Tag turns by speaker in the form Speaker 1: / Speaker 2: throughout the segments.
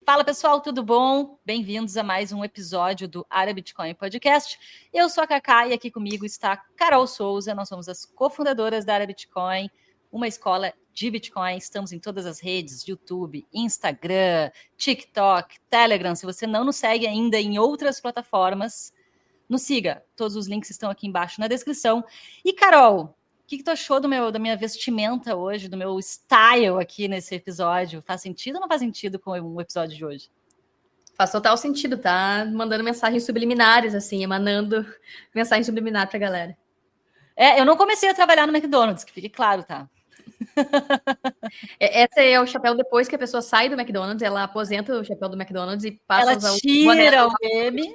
Speaker 1: Fala pessoal, tudo bom? Bem-vindos a mais um episódio do Área Bitcoin Podcast. Eu sou a Cacá e aqui comigo está Carol Souza. Nós somos as cofundadoras da Área Bitcoin, uma escola de Bitcoin. Estamos em todas as redes, YouTube, Instagram, TikTok, Telegram. Se você não nos segue ainda em outras plataformas, nos siga. Todos os links estão aqui embaixo na descrição. E Carol, o que tu achou da minha vestimenta hoje, do meu style aqui nesse episódio? Faz sentido ou não faz sentido com o episódio de hoje?
Speaker 2: Faz total sentido, tá? Mandando mensagens subliminares, assim, emanando mensagem subliminar pra galera.
Speaker 1: Eu não comecei a trabalhar no McDonald's, que fique claro, tá?
Speaker 2: Esse é o chapéu depois que a pessoa sai do McDonald's, ela aposenta o chapéu do McDonald's e passa
Speaker 1: Ela
Speaker 2: a usar o boné.
Speaker 1: tira o M.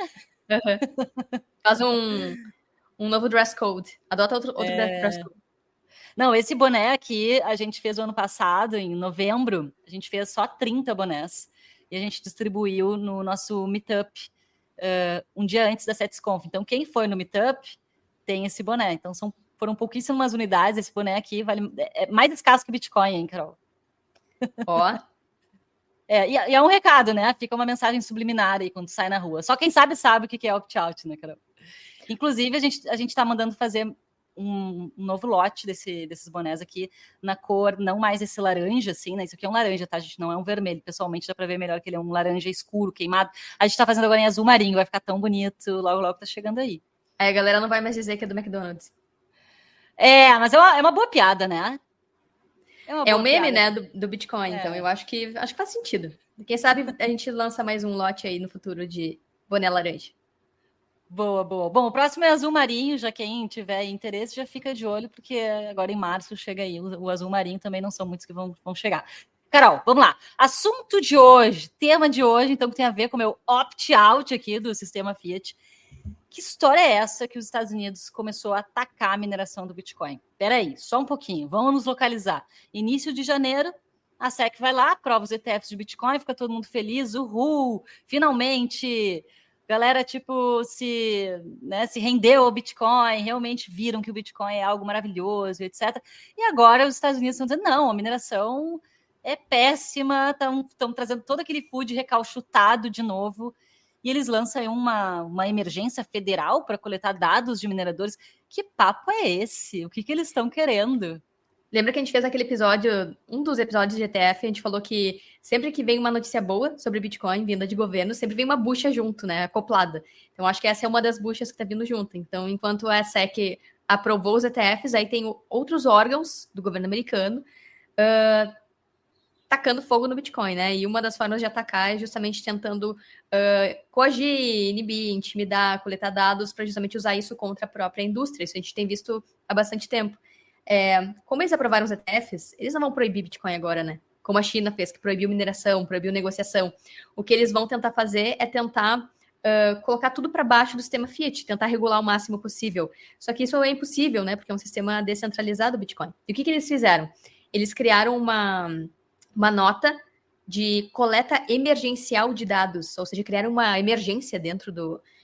Speaker 2: Faz um novo dress code. Adota outro dress code.
Speaker 1: Não, esse boné aqui a gente fez o ano passado, em novembro. A gente fez só 30 bonés. E a gente distribuiu no nosso Meetup um dia antes da SetsConf. Então, quem foi no Meetup tem esse boné. Então, foram pouquíssimas unidades. Esse boné aqui é mais escasso que Bitcoin, hein, Carol?
Speaker 2: Ó.
Speaker 1: E é um recado, né? Fica uma mensagem subliminar aí quando sai na rua. Só quem sabe o que é opt-out, né, Carol? Inclusive, a gente tá mandando fazer um novo lote desses bonés aqui na cor, não mais esse laranja, assim, né? Isso aqui é um laranja, tá, gente? Não é um vermelho. Pessoalmente dá pra ver melhor que ele é um laranja escuro, queimado. A gente tá fazendo agora em azul marinho, vai ficar tão bonito. Logo, logo tá chegando aí.
Speaker 2: Aí a galera não vai mais dizer que é do McDonald's.
Speaker 1: Mas é uma boa piada, né?
Speaker 2: É um meme, né, do Bitcoin. Então eu acho que faz sentido. Quem sabe a gente lança mais um lote aí no futuro de boné laranja.
Speaker 1: Boa. Bom, o próximo é azul marinho, já quem tiver interesse já fica de olho, porque agora em março chega aí o azul marinho, também não são muitos que vão chegar. Carol, vamos lá. Assunto de hoje, tema de hoje, então, que tem a ver com o meu opt-out aqui do sistema Fiat. Que história é essa que os Estados Unidos começou a atacar a mineração do Bitcoin? Peraí, só um pouquinho, vamos nos localizar. Início de janeiro, a SEC vai lá, aprova os ETFs de Bitcoin, fica todo mundo feliz, uhul, finalmente... Galera, tipo, se rendeu ao Bitcoin, realmente viram que o Bitcoin é algo maravilhoso, etc. E agora os Estados Unidos estão dizendo, não, a mineração é péssima, estão trazendo todo aquele food recalchutado de novo, e eles lançam aí uma emergência federal para coletar dados de mineradores. Que papo é esse? O que eles estão querendo?
Speaker 2: Lembra que a gente fez aquele episódio, um dos episódios de ETF, a gente falou que sempre que vem uma notícia boa sobre Bitcoin, vinda de governo, sempre vem uma bucha junto, né, acoplada. Então, acho que essa é uma das buchas que está vindo junto. Então, enquanto a SEC aprovou os ETFs, aí tem outros órgãos do governo americano tacando fogo no Bitcoin, né? E uma das formas de atacar é justamente tentando coagir, inibir, intimidar, coletar dados para justamente usar isso contra a própria indústria. Isso a gente tem visto há bastante tempo. Como eles aprovaram os ETFs, eles não vão proibir Bitcoin agora, né? Como a China fez, que proibiu mineração, proibiu negociação. O que eles vão tentar fazer é tentar colocar tudo para baixo do sistema Fiat, tentar regular o máximo possível. Só que isso é impossível, né? Porque é um sistema descentralizado, o Bitcoin. E o que eles fizeram? Eles criaram uma nota de coleta emergencial de dados, ou seja, criaram uma emergência dentro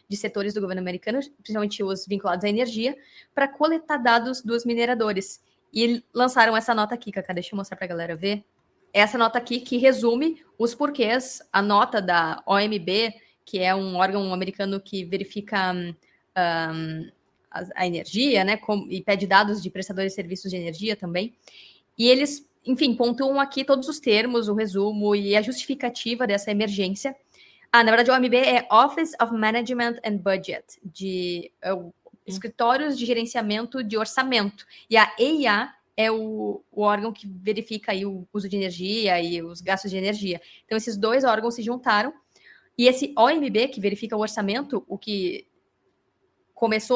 Speaker 2: de setores do governo americano, principalmente os vinculados à energia, para coletar dados dos mineradores. E lançaram essa nota aqui, Cacá, deixa eu mostrar para a galera ver. Essa nota aqui que resume os porquês, a nota da OMB, que é um órgão americano que verifica a energia, né, e pede dados de prestadores de serviços de energia também. E eles, enfim, pontuam aqui todos os termos, o resumo e a justificativa dessa emergência. Na verdade, o OMB é Office of Management and Budget, escritórios de gerenciamento de orçamento. E a EIA é o órgão que verifica aí o uso de energia e os gastos de energia. Então, esses dois órgãos se juntaram. E esse OMB, que verifica o orçamento, o que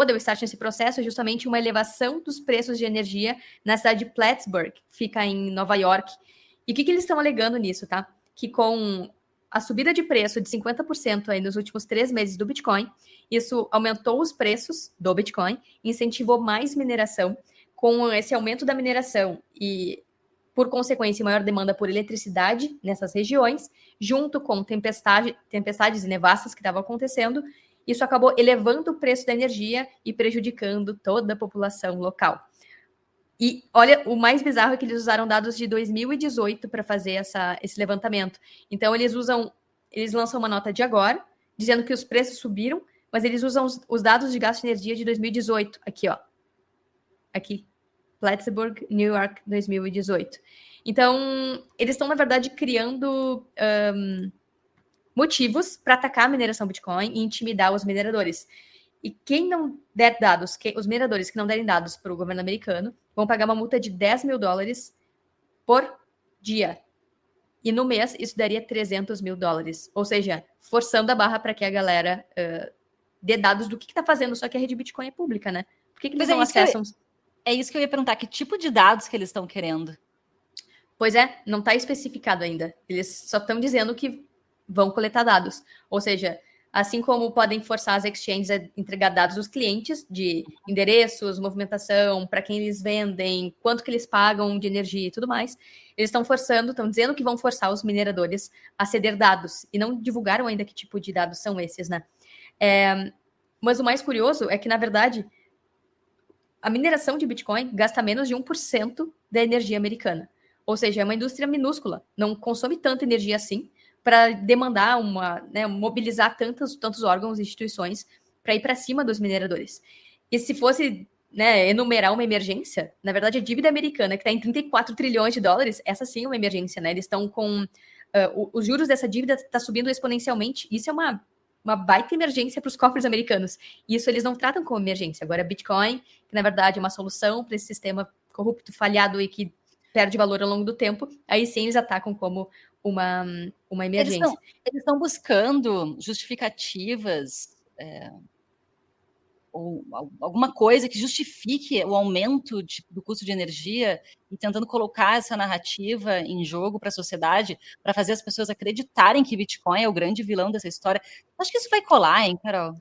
Speaker 2: deu start nesse processo, é justamente uma elevação dos preços de energia na cidade de Plattsburgh, que fica em Nova York. E o que eles estão alegando nisso, tá? Que com a subida de preço de 50% aí nos últimos 3 meses do Bitcoin, isso aumentou os preços do Bitcoin, incentivou mais mineração. Com esse aumento da mineração e, por consequência, maior demanda por eletricidade nessas regiões, junto com tempestades e nevassas que estavam acontecendo, isso acabou elevando o preço da energia e prejudicando toda a população local. E olha, o mais bizarro é que eles usaram dados de 2018 para fazer esse levantamento. Então, eles usam eles lançam uma nota de agora, dizendo que os preços subiram, mas eles usam os dados de gasto de energia de 2018. Aqui, ó. Aqui. Plattsburgh, New York, 2018. Então, eles estão, na verdade, criando motivos para atacar a mineração Bitcoin e intimidar os mineradores. E quem não der dados, os mineradores que não derem dados para o governo americano, vão pagar uma multa de $10 mil por dia. E no mês, isso daria $300 mil. Ou seja, forçando a barra para que a galera dê dados do que está fazendo, só que a rede Bitcoin é pública, né? Por que eles não acessam?
Speaker 1: É isso que eu ia perguntar, que tipo de dados que eles estão querendo?
Speaker 2: Pois é, não está especificado ainda. Eles só estão dizendo que vão coletar dados. Ou seja, assim como podem forçar as exchanges a entregar dados dos clientes de endereços, movimentação, para quem eles vendem, quanto que eles pagam de energia e tudo mais, eles estão forçando, estão dizendo que vão forçar os mineradores a ceder dados. E não divulgaram ainda que tipo de dados são esses, né? Mas o mais curioso é que, na verdade, a mineração de Bitcoin gasta menos de 1% da energia americana. Ou seja, é uma indústria minúscula, não consome tanta energia assim para demandar mobilizar tantos órgãos e instituições para ir para cima dos mineradores. E se fosse enumerar uma emergência, na verdade, a dívida americana, que está em $34 trilhões, essa sim é uma emergência, né? Eles estão com... os juros dessa dívida está subindo exponencialmente. Isso é uma baita emergência para os cofres americanos. Isso eles não tratam como emergência. Agora, Bitcoin, que na verdade é uma solução para esse sistema corrupto, falhado e que perde valor ao longo do tempo, aí sim eles atacam como uma emergência.
Speaker 1: Eles estão buscando justificativas ou alguma coisa que justifique o aumento do custo de energia e tentando colocar essa narrativa em jogo para a sociedade, para fazer as pessoas acreditarem que Bitcoin é o grande vilão dessa história. Acho que isso vai colar, hein, Carol?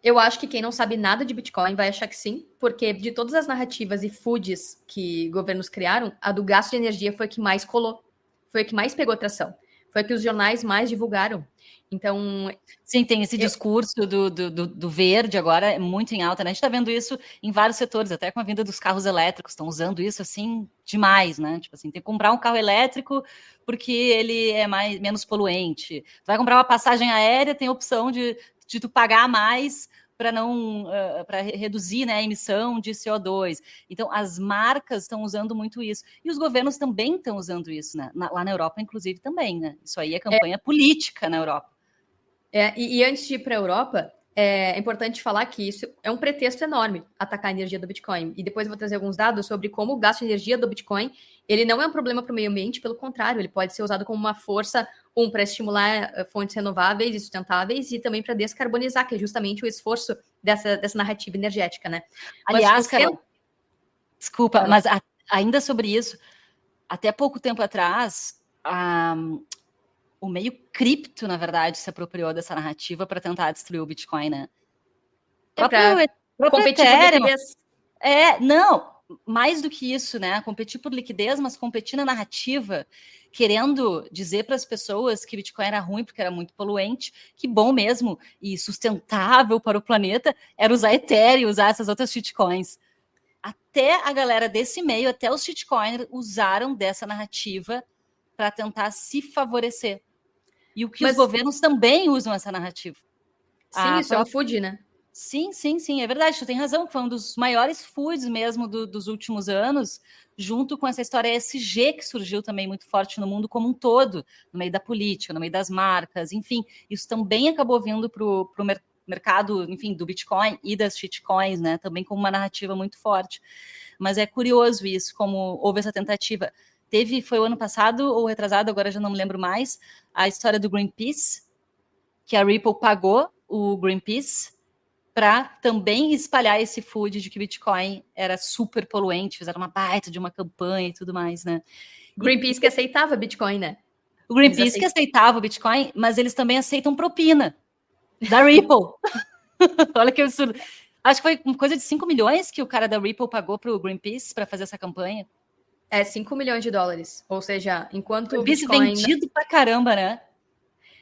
Speaker 2: Eu acho que quem não sabe nada de Bitcoin vai achar que sim, porque de todas as narrativas e foods que governos criaram, a do gasto de energia foi a que mais colou, foi a que mais pegou atração, foi a que os jornais mais divulgaram. Então...
Speaker 1: Sim, tem esse discurso do verde agora é muito em alta, né? A gente está vendo isso em vários setores, até com a vinda dos carros elétricos, estão usando isso, assim, demais, né? Tipo assim, tem que comprar um carro elétrico porque ele é menos poluente. Tu vai comprar uma passagem aérea, tem a opção de tu pagar mais para não para reduzir, né, a emissão de CO2. Então, as marcas estão usando muito isso. E os governos também estão usando isso, né? Lá na Europa, inclusive, também, né? Isso aí é campanha política na Europa.
Speaker 2: E antes de ir para a Europa, é importante falar que isso é um pretexto enorme, atacar a energia do Bitcoin. E depois eu vou trazer alguns dados sobre como o gasto de energia do Bitcoin, ele não é um problema para o meio ambiente, pelo contrário, ele pode ser usado como uma força, para estimular fontes renováveis e sustentáveis e também para descarbonizar, que é justamente o esforço dessa narrativa energética, né?
Speaker 1: Aliás, Carol, desculpa, mas ainda sobre isso, até pouco tempo atrás, o meio cripto, na verdade, se apropriou dessa narrativa para tentar destruir o Bitcoin, né?
Speaker 2: Para competir por liquidez.
Speaker 1: Não, mais do que isso, né? Competir por liquidez, mas competir na narrativa, querendo dizer para as pessoas que Bitcoin era ruim porque era muito poluente, que bom mesmo e sustentável para o planeta era usar Ethereum, usar essas outras shitcoins. Até a galera desse meio, até os shitcoiners usaram dessa narrativa para tentar se favorecer. E os governos também usam essa narrativa.
Speaker 2: Sim, isso é um food, né?
Speaker 1: Sim, é verdade, tu tem razão, foi um dos maiores foods mesmo dos últimos anos, junto com essa história ESG que surgiu também muito forte no mundo como um todo, no meio da política, no meio das marcas, enfim, isso também acabou vindo para o mercado, enfim, do Bitcoin e das shitcoins, né, também com uma narrativa muito forte. Mas é curioso isso, como houve essa tentativa. Foi o ano passado ou retrasado, agora já não me lembro mais, a história do Greenpeace, que a Ripple pagou o Greenpeace para também espalhar esse food de que Bitcoin era super poluente, fizeram uma baita de uma campanha e tudo mais, né?
Speaker 2: Greenpeace que aceitava Bitcoin, né?
Speaker 1: O Greenpeace que aceitava o Bitcoin, mas eles também aceitam propina da Ripple. Olha que absurdo. Acho que foi uma coisa de 5 milhões que o cara da Ripple pagou para o Greenpeace para fazer essa campanha.
Speaker 2: $5 milhões. Ou seja, enquanto
Speaker 1: o Bitcoin... vendido pra caramba, né?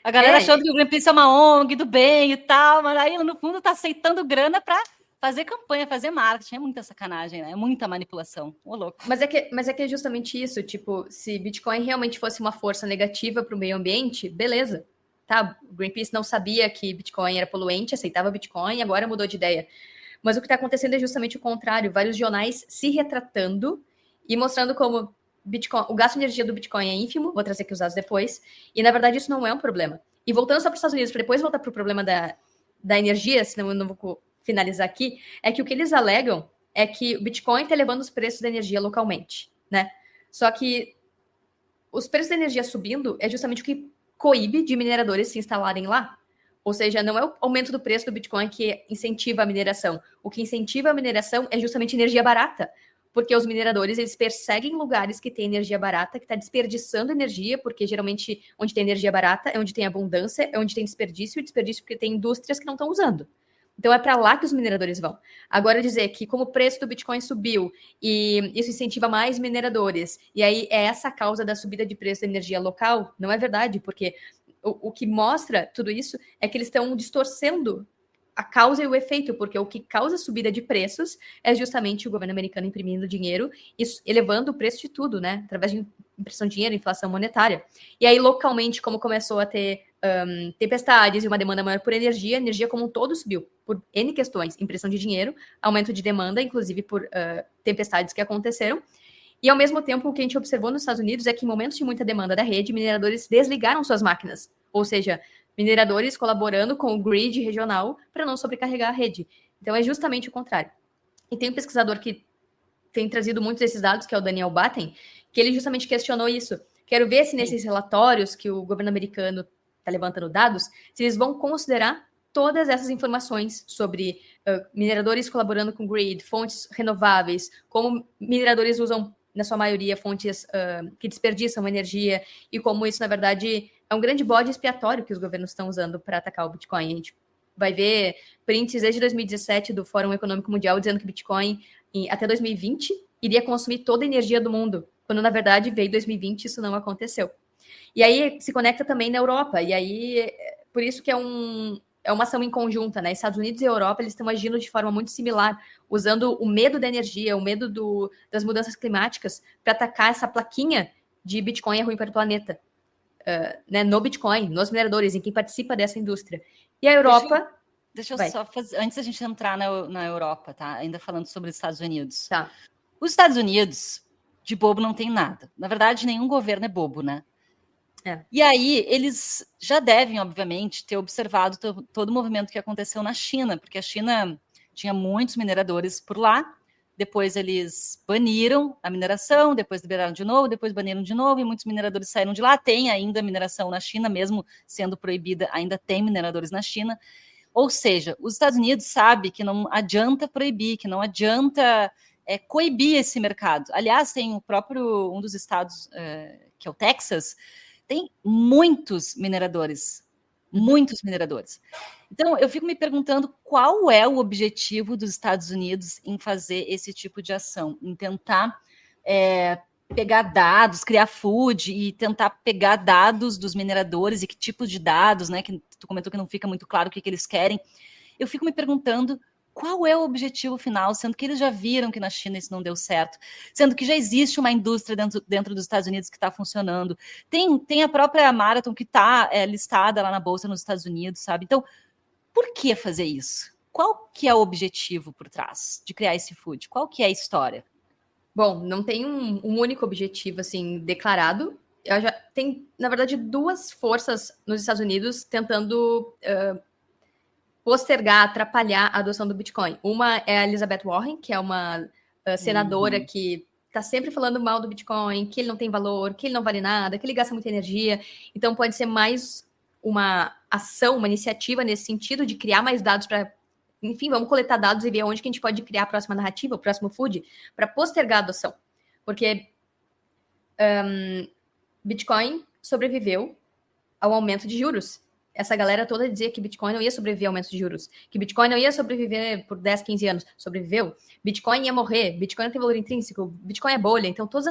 Speaker 1: A galera achando que o Greenpeace é uma ONG do bem e tal, mas aí no fundo tá aceitando grana para fazer campanha, fazer marketing é muita sacanagem, né? É muita manipulação. Ô, louco.
Speaker 2: Mas é que é justamente isso, tipo, se Bitcoin realmente fosse uma força negativa para o meio ambiente, beleza. Tá, o Greenpeace não sabia que Bitcoin era poluente, aceitava Bitcoin, agora mudou de ideia. Mas o que está acontecendo é justamente o contrário, vários jornais se retratando e mostrando como Bitcoin, o gasto de energia do Bitcoin é ínfimo, vou trazer aqui os dados depois, e na verdade isso não é um problema. E voltando só para os Estados Unidos, para depois voltar para o problema da energia, senão eu não vou finalizar aqui, é que o que eles alegam é que o Bitcoin está elevando os preços da energia localmente, né? Só que os preços da energia subindo é justamente o que coíbe de mineradores se instalarem lá. Ou seja, não é o aumento do preço do Bitcoin que incentiva a mineração. O que incentiva a mineração é justamente energia barata. Porque os mineradores, eles perseguem lugares que têm energia barata, que está desperdiçando energia, porque geralmente onde tem energia barata é onde tem abundância, é onde tem desperdício, e desperdício porque tem indústrias que não estão usando. Então é para lá que os mineradores vão. Agora dizer que como o preço do Bitcoin subiu e isso incentiva mais mineradores, e aí é essa a causa da subida de preço da energia local, não é verdade, porque o que mostra tudo isso é que eles estão distorcendo a causa e o efeito, porque o que causa subida de preços é justamente o governo americano imprimindo dinheiro e elevando o preço de tudo, né? Através de impressão de dinheiro, inflação monetária. E aí, localmente, como começou a ter tempestades e uma demanda maior por energia, a energia como um todo subiu, por N questões, impressão de dinheiro, aumento de demanda, inclusive por tempestades que aconteceram. E, ao mesmo tempo, o que a gente observou nos Estados Unidos é que, em momentos de muita demanda da rede, mineradores desligaram suas máquinas. Ou seja, mineradores colaborando com o grid regional para não sobrecarregar a rede. Então, é justamente o contrário. E tem um pesquisador que tem trazido muitos desses dados, que é o Daniel Batten, que ele justamente questionou isso. Quero ver se nesses relatórios que o governo americano está levantando dados, se eles vão considerar todas essas informações sobre mineradores colaborando com o grid, fontes renováveis, como mineradores usam na sua maioria, fontes que desperdiçam energia, e como isso, na verdade, é um grande bode expiatório que os governos estão usando para atacar o Bitcoin. A gente vai ver prints desde 2017 do Fórum Econômico Mundial dizendo que Bitcoin, até 2020, iria consumir toda a energia do mundo, quando, na verdade, veio 2020 e isso não aconteceu. E aí se conecta também na Europa, e aí, por isso que é uma ação em conjunta, né? Estados Unidos e Europa, eles estão agindo de forma muito similar, usando o medo da energia, o medo das mudanças climáticas para atacar essa plaquinha de Bitcoin é ruim para o planeta. Né, no Bitcoin, nos mineradores, em quem participa dessa indústria. E a Europa...
Speaker 1: Deixa eu só fazer, antes da gente entrar na Europa, tá? Ainda falando sobre os Estados Unidos.
Speaker 2: Tá.
Speaker 1: Os Estados Unidos, de bobo não tem nada. Na verdade, nenhum governo é bobo, né? E aí, eles já devem, obviamente, ter observado todo o movimento que aconteceu na China, porque a China tinha muitos mineradores por lá, depois eles baniram a mineração, depois liberaram de novo, depois baniram de novo, e muitos mineradores saíram de lá. Tem ainda mineração na China, mesmo sendo proibida, ainda tem mineradores na China. Ou seja, os Estados Unidos sabem que não adianta proibir, que não adianta coibir esse mercado. Aliás, tem o próprio, um dos estados, que é o Texas, tem muitos mineradores. Muitos mineradores. Então, eu fico me perguntando qual é o objetivo dos Estados Unidos em fazer esse tipo de ação, em tentar pegar dados, criar food e tentar pegar dados dos mineradores e que tipos de dados, né? Que tu comentou que não fica muito claro o que eles querem. Eu fico me perguntando qual é o objetivo final, sendo que eles já viram que na China isso não deu certo, sendo que já existe uma indústria dentro dos Estados Unidos que está funcionando. Tem a própria Marathon que está listada lá na Bolsa nos Estados Unidos, sabe? Então, por que fazer isso? Qual que é o objetivo por trás de criar esse food? Qual que é a história?
Speaker 2: Bom, não tem um único objetivo, assim, declarado. Tem, na verdade, duas forças nos Estados Unidos tentando postergar, atrapalhar a adoção do Bitcoin. Uma é a Elizabeth Warren, que é uma senadora que está sempre falando mal do Bitcoin, que ele não tem valor, que ele não vale nada, que ele gasta muita energia. Então, pode ser mais uma ação, uma iniciativa nesse sentido de criar mais dados para... Enfim, vamos coletar dados e ver onde que a gente pode criar a próxima narrativa, o próximo food, para postergar a adoção. Porque Bitcoin sobreviveu ao aumento de juros. Essa galera toda dizia que Bitcoin não ia sobreviver ao aumento de juros, que Bitcoin não ia sobreviver por 10, 15 anos. Sobreviveu. Bitcoin ia morrer. Bitcoin não tem valor intrínseco. Bitcoin é bolha. Então, todos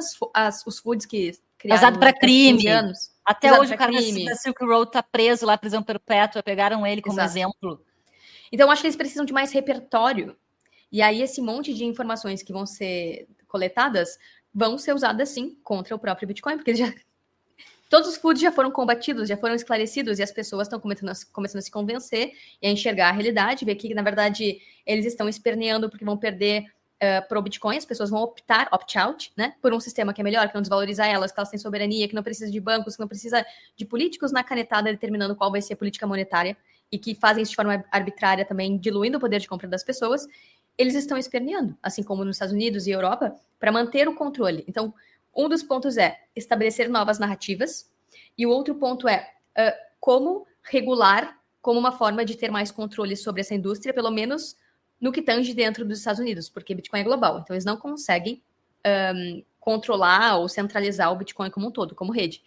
Speaker 2: os foods que criaram...
Speaker 1: Usado para crime.
Speaker 2: Anos,
Speaker 1: até hoje o cara da Silk Road está preso lá, prisão perpétua. Pegaram ele como exemplo.
Speaker 2: Então, acho que eles precisam de mais repertório E aí esse monte de informações que vão ser coletadas vão ser usadas, sim, contra o próprio Bitcoin, porque todos os fluidos já foram combatidos, já foram esclarecidos, e as pessoas estão começando a se convencer e a enxergar a realidade, ver que, na verdade, eles estão esperneando porque vão perder para o Bitcoin, as pessoas vão opt-out, né, por um sistema que é melhor, que não desvaloriza elas, que elas têm soberania, que não precisa de bancos, que não precisa de políticos na canetada determinando qual vai ser a política monetária, e que fazem isso de forma arbitrária também, diluindo o poder de compra das pessoas. Eles estão esperneando, assim como nos Estados Unidos e Europa, para manter o controle. Então, um dos pontos é estabelecer novas narrativas, e o outro ponto é como regular como uma forma de ter mais controle sobre essa indústria, pelo menos no que tange dentro dos Estados Unidos, porque Bitcoin é global, então eles não conseguem controlar ou centralizar o Bitcoin como um todo, como rede.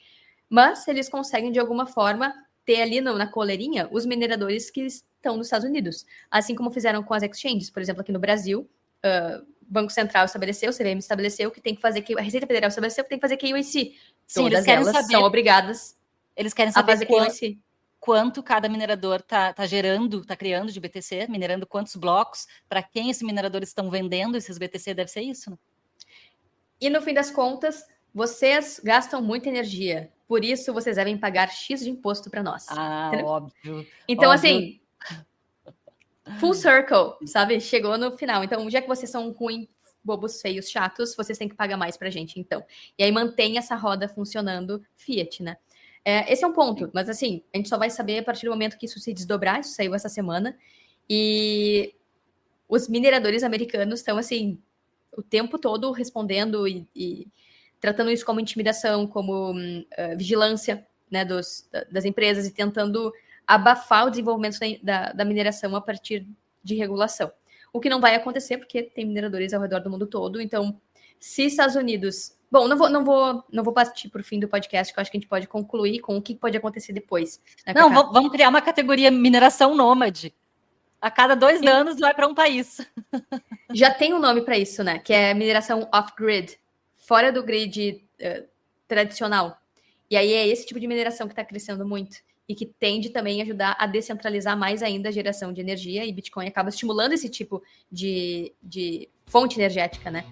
Speaker 2: Mas eles conseguem, de alguma forma, ter ali na coleirinha os mineradores que estão nos Estados Unidos, assim como fizeram com as exchanges, por exemplo, aqui no Brasil, o Banco Central estabeleceu, o CVM estabeleceu que tem que fazer, a Receita Federal estabeleceu que tem que fazer KYC.
Speaker 1: Sim,
Speaker 2: Todas elas são obrigadas
Speaker 1: eles querem
Speaker 2: a
Speaker 1: saber
Speaker 2: fazer KYC.
Speaker 1: Quanto cada minerador está criando de BTC, minerando quantos blocos, para quem esses mineradores estão vendendo esses BTC, deve ser isso, né?
Speaker 2: E no fim das contas, vocês gastam muita energia, por isso vocês devem pagar X de imposto para nós.
Speaker 1: Entendeu? Óbvio.
Speaker 2: Então,
Speaker 1: óbvio.
Speaker 2: assim, full circle, sabe? Chegou no final. Então, já que vocês são ruins, bobos, feios, chatos, vocês têm que pagar mais pra gente, então. E aí mantém essa roda funcionando Fiat, né? Esse é um ponto, mas assim, a gente só vai saber a partir do momento que isso se desdobrar, isso saiu essa semana, e os mineradores americanos estão, assim, o tempo todo respondendo e tratando isso como intimidação, como vigilância, né, das empresas, e tentando abafar o desenvolvimento da mineração a partir de regulação. O que não vai acontecer, porque tem mineradores ao redor do mundo todo, então, se Estados Unidos... Bom, não vou partir para o fim do podcast, que eu acho que a gente pode concluir com o que pode acontecer depois. Né,
Speaker 1: não, vamos criar uma categoria mineração nômade. A cada 2 anos vai para um país.
Speaker 2: Já tem um nome para isso, né? Que é mineração off-grid, fora do grid tradicional. E aí é esse tipo de mineração que está crescendo muito e que tende também a ajudar a descentralizar mais ainda a geração de energia, e Bitcoin acaba estimulando esse tipo de fonte energética, né?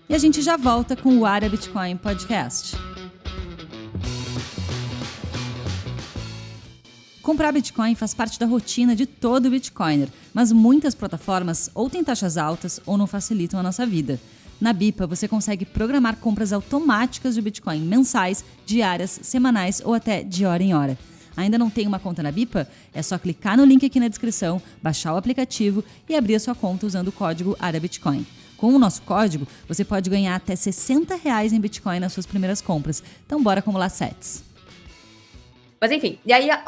Speaker 3: E a gente já volta com o Área Bitcoin Podcast. Comprar Bitcoin faz parte da rotina de todo Bitcoiner, mas muitas plataformas ou têm taxas altas ou não facilitam a nossa vida. Na Bipa, você consegue programar compras automáticas de Bitcoin mensais, diárias, semanais ou até de hora em hora. Ainda não tem uma conta na Bipa? É só clicar no link aqui na descrição, baixar o aplicativo e abrir a sua conta usando o código ARABITCOIN. Com o nosso código, você pode ganhar até R$60 em Bitcoin nas suas primeiras compras. Então bora acumular sats.
Speaker 2: Mas enfim, e aí a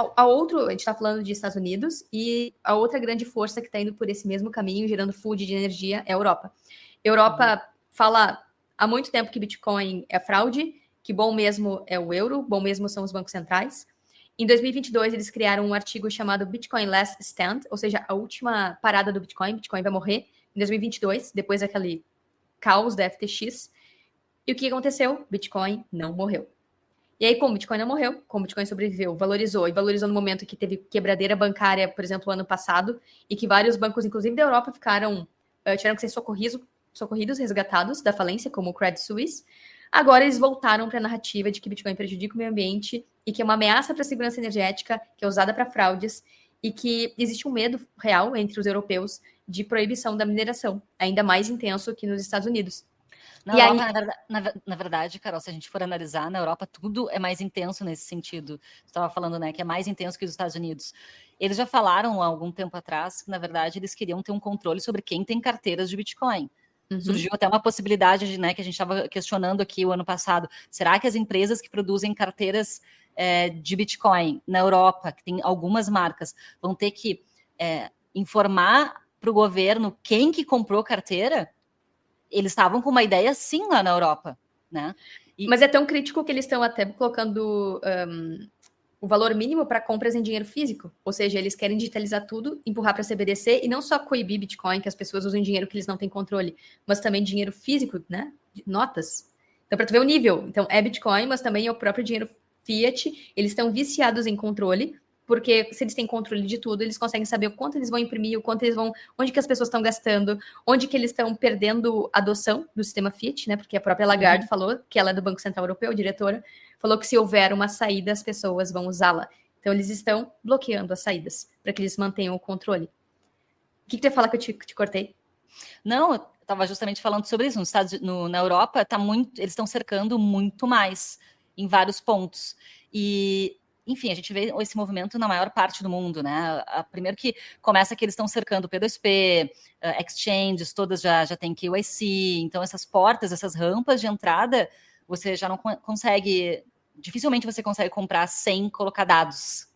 Speaker 2: gente está falando de Estados Unidos, e a outra grande força que está indo por esse mesmo caminho, gerando food de energia, é a Europa. Europa fala há muito tempo que Bitcoin é fraude, que bom mesmo é o euro, bom mesmo são os bancos centrais. Em 2022, eles criaram um artigo chamado Bitcoin Last Stand, ou seja, a última parada do Bitcoin vai morrer em 2022, depois daquele caos da FTX. E o que aconteceu? Bitcoin não morreu. E aí, como o Bitcoin não morreu, como o Bitcoin sobreviveu, valorizou no momento que teve quebradeira bancária, por exemplo, ano passado, e que vários bancos, inclusive da Europa, tiveram que ser socorridos, resgatados da falência, como o Credit Suisse. Agora eles voltaram para a narrativa de que Bitcoin prejudica o meio ambiente e que é uma ameaça para a segurança energética, que é usada para fraudes, e que existe um medo real entre os europeus de proibição da mineração, ainda mais intenso que nos Estados Unidos.
Speaker 1: Na Europa, na verdade, Carol, se a gente for analisar, na Europa tudo é mais intenso nesse sentido. Você estava falando, né, que é mais intenso que os Estados Unidos. Eles já falaram há algum tempo atrás que, na verdade, eles queriam ter um controle sobre quem tem carteiras de Bitcoin. Surgiu até uma possibilidade de, né, que a gente estava questionando aqui o ano passado. Será que as empresas que produzem carteiras de Bitcoin na Europa, que tem algumas marcas, vão ter que informar para o governo quem que comprou carteira? Eles estavam com uma ideia assim lá na Europa, né?
Speaker 2: Mas é tão crítico que eles estão até colocando o valor mínimo para compras em dinheiro físico. Ou seja, eles querem digitalizar tudo, empurrar para CBDC e não só coibir Bitcoin, que as pessoas usam dinheiro que eles não têm controle, mas também dinheiro físico, né? Notas. Então, para tu ver o nível. Então, é Bitcoin, mas também é o próprio dinheiro fiat. Eles estão viciados em controle porque se eles têm controle de tudo, eles conseguem saber o quanto eles vão imprimir, o quanto eles vão, onde que as pessoas estão gastando, onde que eles estão perdendo a adoção do sistema Fiat, né? Porque a própria Lagarde falou, que ela é do Banco Central Europeu, diretora, falou que se houver uma saída, as pessoas vão usá-la. Então, eles estão bloqueando as saídas para que eles mantenham o controle. O que tu ia falar que eu te cortei?
Speaker 1: Não, eu estava justamente falando sobre isso. Na Europa, eles estão cercando muito mais em vários pontos. E, enfim, a gente vê esse movimento na maior parte do mundo, né? Primeiro que começa que eles estão cercando o P2P, exchanges, todas já tem KYC. Então, essas portas, essas rampas de entrada, você já não consegue... Dificilmente você consegue comprar sem colocar dados.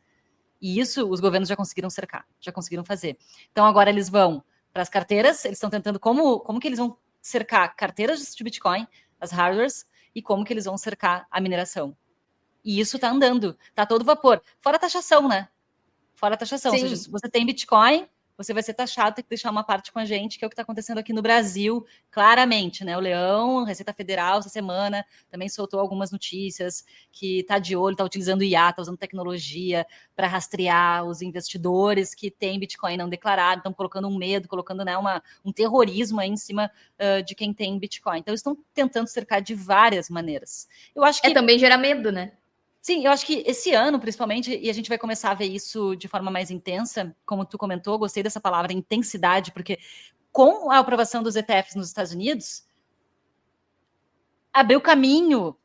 Speaker 1: E isso os governos já conseguiram cercar, já conseguiram fazer. Então, agora eles vão para as carteiras, eles estão tentando como que eles vão cercar carteiras de Bitcoin, as hardwares, e como que eles vão cercar a mineração. E isso está andando, está todo vapor. Fora a taxação, né? Fora a taxação. Sim. Ou seja, se você tem Bitcoin, você vai ser taxado, tem que deixar uma parte com a gente, que é o que está acontecendo aqui no Brasil, claramente, né? O Leão, Receita Federal, essa semana, também soltou algumas notícias que está de olho, está utilizando IA, está usando tecnologia para rastrear os investidores que têm Bitcoin não declarado, estão colocando um medo, colocando, né, um terrorismo aí em cima de quem tem Bitcoin. Então, eles estão tentando cercar de várias maneiras. Eu acho que
Speaker 2: também gera medo, né?
Speaker 1: Sim, eu acho que esse ano, principalmente, e a gente vai começar a ver isso de forma mais intensa, como tu comentou, gostei dessa palavra intensidade, porque com a aprovação dos ETFs nos Estados Unidos, abriu caminho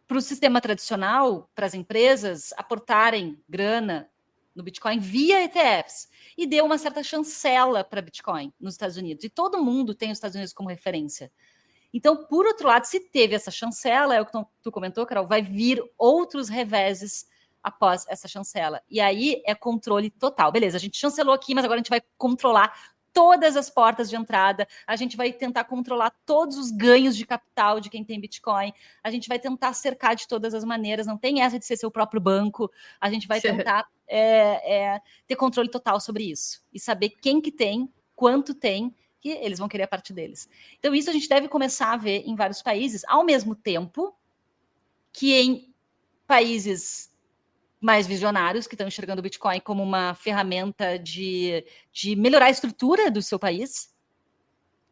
Speaker 1: para o sistema tradicional, para as empresas aportarem grana no Bitcoin via ETFs, e deu uma certa chancela para Bitcoin nos Estados Unidos. E todo mundo tem os Estados Unidos como referência. Então, por outro lado, se teve essa chancela, é o que tu comentou, Carol, vai vir outros reveses após essa chancela. E aí é controle total. Beleza, a gente chancelou aqui, mas agora a gente vai controlar todas as portas de entrada, a gente vai tentar controlar todos os ganhos de capital de quem tem Bitcoin, a gente vai tentar cercar de todas as maneiras, não tem essa de ser seu próprio banco, a gente vai tentar ter controle total sobre isso. E saber quem que tem, quanto tem, que eles vão querer a parte deles. Então, isso a gente deve começar a ver em vários países, ao mesmo tempo que em países mais visionários, que estão enxergando o Bitcoin como uma ferramenta de melhorar a estrutura do seu país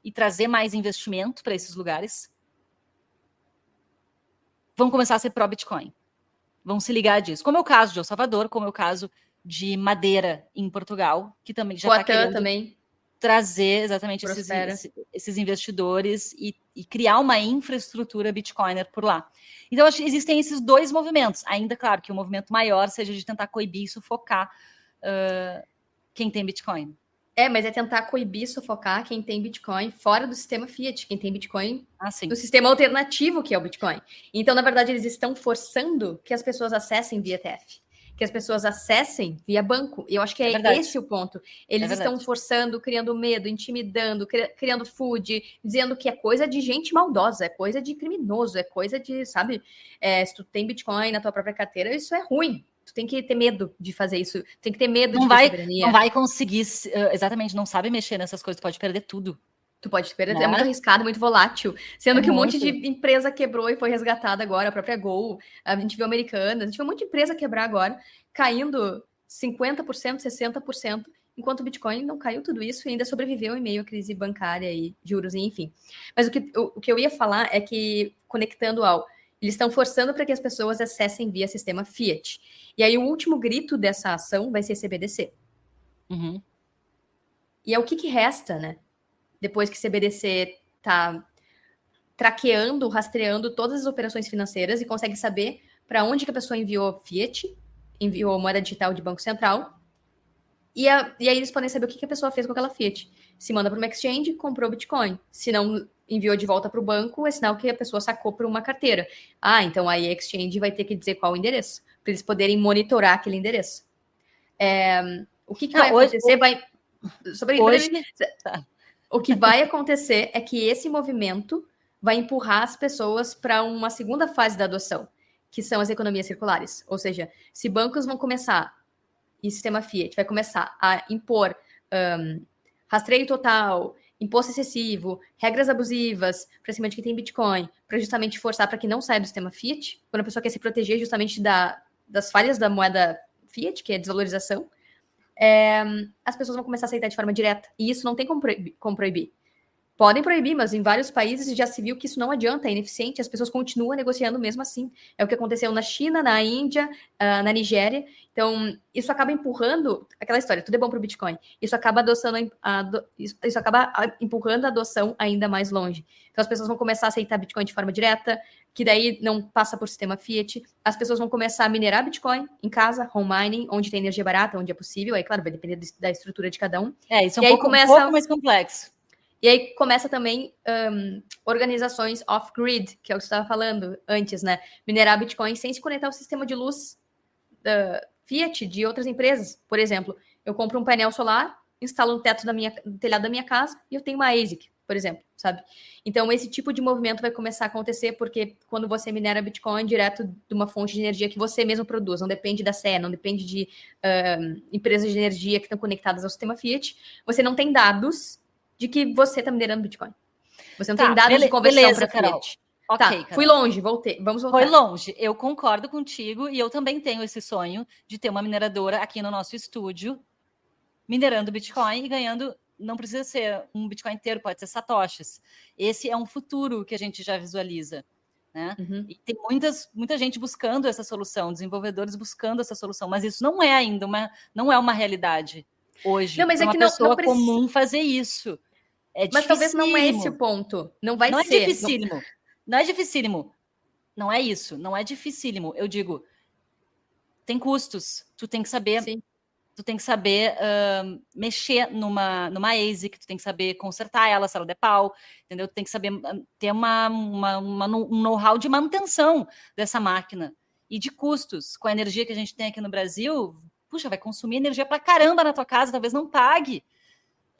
Speaker 1: e trazer mais investimento para esses lugares, vão começar a ser pró-Bitcoin. Vão se ligar disso. Como é o caso de El Salvador, como é o caso de Madeira, em Portugal, que também já está querendo... também. Trazer exatamente esses investidores e criar uma infraestrutura Bitcoiner por lá. Então, acho que existem esses dois movimentos. Ainda, claro, que o movimento maior seja de tentar coibir e sufocar quem tem Bitcoin.
Speaker 2: Mas é tentar coibir e sufocar quem tem Bitcoin fora do sistema Fiat, quem tem Bitcoin do sistema alternativo que é o Bitcoin. Então, na verdade, eles estão forçando que as pessoas acessem via ETF. Que as pessoas acessem via banco. E eu acho que é esse o ponto. Eles estão forçando, criando medo, intimidando, criando food, dizendo que é coisa de gente maldosa, é coisa de criminoso, é coisa de, sabe? Se tu tem Bitcoin na tua própria carteira, isso é ruim. Tu tem que ter medo de fazer isso. Tem que ter medo de ter soberania.
Speaker 1: Não vai conseguir, exatamente, não sabe mexer nessas coisas, tu pode perder tudo.
Speaker 2: Tu pode perder, é muito arriscado, muito volátil. Sendo que um monte de empresa quebrou e foi resgatada agora, a própria Gol, a gente viu Americanas, a gente viu um monte de empresa quebrar agora, caindo 50%, 60%, enquanto o Bitcoin não caiu tudo isso e ainda sobreviveu em meio à crise bancária e juros, enfim. Mas o que eu ia falar é que, conectando eles estão forçando para que as pessoas acessem via sistema Fiat. E aí o último grito dessa ação vai ser CBDC.
Speaker 1: Uhum.
Speaker 2: E é o que resta, né? Depois que CBDC está traqueando, rastreando todas as operações financeiras e consegue saber para onde que a pessoa enviou Fiat, enviou moeda digital de Banco Central, e aí eles podem saber o que a pessoa fez com aquela Fiat. Se manda para uma exchange, comprou Bitcoin. Se não enviou de volta para o banco, é sinal que a pessoa sacou por uma carteira. Então aí a exchange vai ter que dizer qual o endereço, para eles poderem monitorar aquele endereço. O que vai acontecer? O que vai acontecer é que esse movimento vai empurrar as pessoas para uma segunda fase da adoção, que são as economias circulares. Ou seja, se bancos vão começar, e o sistema Fiat vai começar a impor rastreio total, imposto excessivo, regras abusivas para cima de quem tem Bitcoin, para justamente forçar para que não saia do sistema Fiat, quando a pessoa quer se proteger justamente das falhas da moeda fiat, que é desvalorização, as pessoas vão começar a aceitar de forma direta. E isso não tem como proibir. Podem proibir, mas em vários países já se viu que isso não adianta, é ineficiente, as pessoas continuam negociando mesmo assim. É o que aconteceu na China, na Índia, na Nigéria. Então, isso acaba empurrando aquela história, tudo é bom para o Bitcoin. Isso acaba isso acaba empurrando a adoção ainda mais longe. Então, as pessoas vão começar a aceitar Bitcoin de forma direta, que daí não passa por sistema fiat. As pessoas vão começar a minerar Bitcoin em casa, home mining, onde tem energia barata, onde é possível. Aí, claro, vai depender da estrutura de cada um.
Speaker 1: Isso é um pouco mais complexo.
Speaker 2: E aí começa também organizações off-grid, que é o que você estava falando antes, né? Minerar Bitcoin sem se conectar ao sistema de luz Fiat de outras empresas. Por exemplo, eu compro um painel solar, instalo no telhado da minha casa e eu tenho uma ASIC, por exemplo, sabe? Então, esse tipo de movimento vai começar a acontecer porque quando você minera Bitcoin direto de uma fonte de energia que você mesmo produz, não depende da CE, não depende de empresas de energia que estão conectadas ao sistema Fiat, você não tem dados de que você está minerando Bitcoin. Você não tem dados de conversão para Fiat.
Speaker 1: Okay,
Speaker 2: tá, fui longe, vamos voltar.
Speaker 1: Foi longe, eu concordo contigo e eu também tenho esse sonho de ter uma mineradora aqui no nosso estúdio, minerando Bitcoin e ganhando, não precisa ser um Bitcoin inteiro, pode ser satoshis. Esse é um futuro que a gente já visualiza, né?
Speaker 2: Uhum.
Speaker 1: E tem muita gente buscando essa solução, desenvolvedores buscando essa solução, mas isso não é ainda não é uma realidade hoje.
Speaker 2: Não, mas
Speaker 1: é
Speaker 2: que
Speaker 1: uma pessoa comum fazer isso.
Speaker 2: Mas talvez não é esse o ponto. Não vai ser.
Speaker 1: É dificílimo. Não é dificílimo. Não é isso. Não é dificílimo. Eu digo, tem custos. Tu tem que saber. Sim. Tu tem que saber mexer numa ASIC, tu tem que saber consertar ela se ela der pau, entendeu? Tu tem que saber ter um know-how de manutenção dessa máquina e de custos. Com a energia que a gente tem aqui no Brasil, puxa, vai consumir energia pra caramba na tua casa, talvez não pague.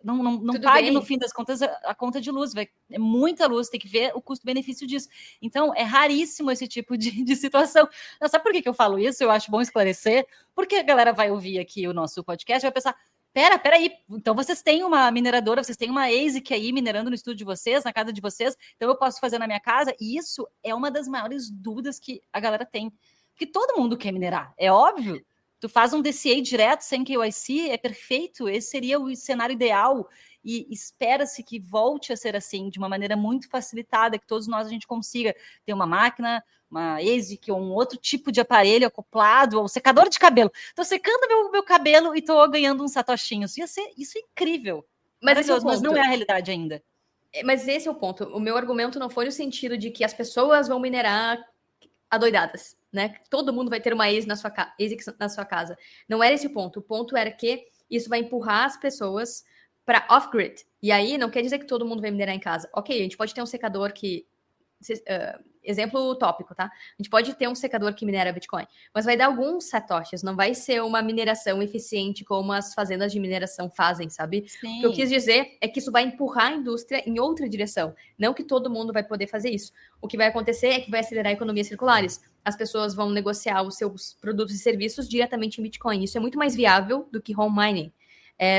Speaker 1: Não pague, bem. No fim das contas, a conta de luz. É muita luz, tem que ver o custo-benefício disso. Então, é raríssimo esse tipo de situação. Não, sabe por que eu falo isso? Eu acho bom esclarecer. Porque a galera vai ouvir aqui o nosso podcast e vai pensar, peraí, então vocês têm uma mineradora, vocês têm uma ASIC aí minerando no estúdio de vocês, na casa de vocês, então eu posso fazer na minha casa? E isso é uma das maiores dúvidas que a galera tem. Porque todo mundo quer minerar, é óbvio. Tu faz um DCA direto, sem KYC, é perfeito, esse seria o cenário ideal, e espera-se que volte a ser assim, de uma maneira muito facilitada, que todos nós a gente consiga ter uma máquina, uma ASIC, ou um outro tipo de aparelho acoplado, ou secador de cabelo. Estou secando meu cabelo e estou ganhando uns satoshinhos. Isso é incrível. Mas não é a realidade ainda.
Speaker 2: Mas esse é o ponto. O meu argumento não foi no sentido de que as pessoas vão minerar adoidadas, né? Todo mundo vai ter uma ASIC na sua casa. Não era esse o ponto. O ponto era que isso vai empurrar as pessoas para off-grid. E aí não quer dizer que todo mundo vai minerar em casa. Ok, a gente pode ter um secador que... exemplo tópico, tá? A gente pode ter um secador que minera Bitcoin, mas vai dar alguns satoshis, não vai ser uma mineração eficiente como as fazendas de mineração fazem, sabe?
Speaker 1: Sim.
Speaker 2: O que eu quis dizer é que isso vai empurrar a indústria em outra direção. Não que todo mundo vai poder fazer isso. O que vai acontecer é que vai acelerar economias circulares. As pessoas vão negociar os seus produtos e serviços diretamente em Bitcoin. Isso é muito mais viável do que home mining.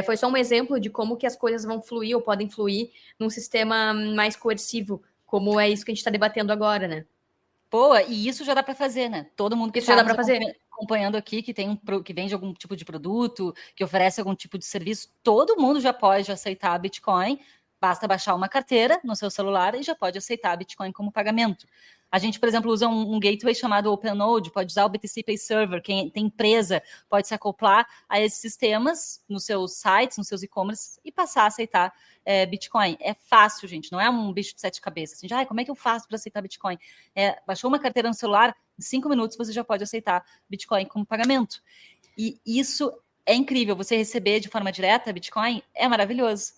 Speaker 2: Foi só um exemplo de como que as coisas vão fluir ou podem fluir num sistema mais coercivo, como é isso que a gente está debatendo agora, né?
Speaker 1: Boa, e isso já dá para fazer, né? Todo mundo que
Speaker 2: já dá para fazer.
Speaker 1: Acompanhando aqui, que vende algum tipo de produto, que oferece algum tipo de serviço, todo mundo já pode aceitar Bitcoin. Basta baixar uma carteira no seu celular e já pode aceitar Bitcoin como pagamento. A gente, por exemplo, usa um gateway chamado OpenNode, pode usar o BTC Pay Server, quem tem empresa pode se acoplar a esses sistemas nos seus sites, nos seus e-commerce e passar a aceitar Bitcoin. É fácil, gente, não é um bicho de 7 cabeças. Assim, como é que eu faço para aceitar Bitcoin? Baixou uma carteira no celular, em 5 minutos você já pode aceitar Bitcoin como pagamento. E isso é incrível, você receber de forma direta Bitcoin é maravilhoso.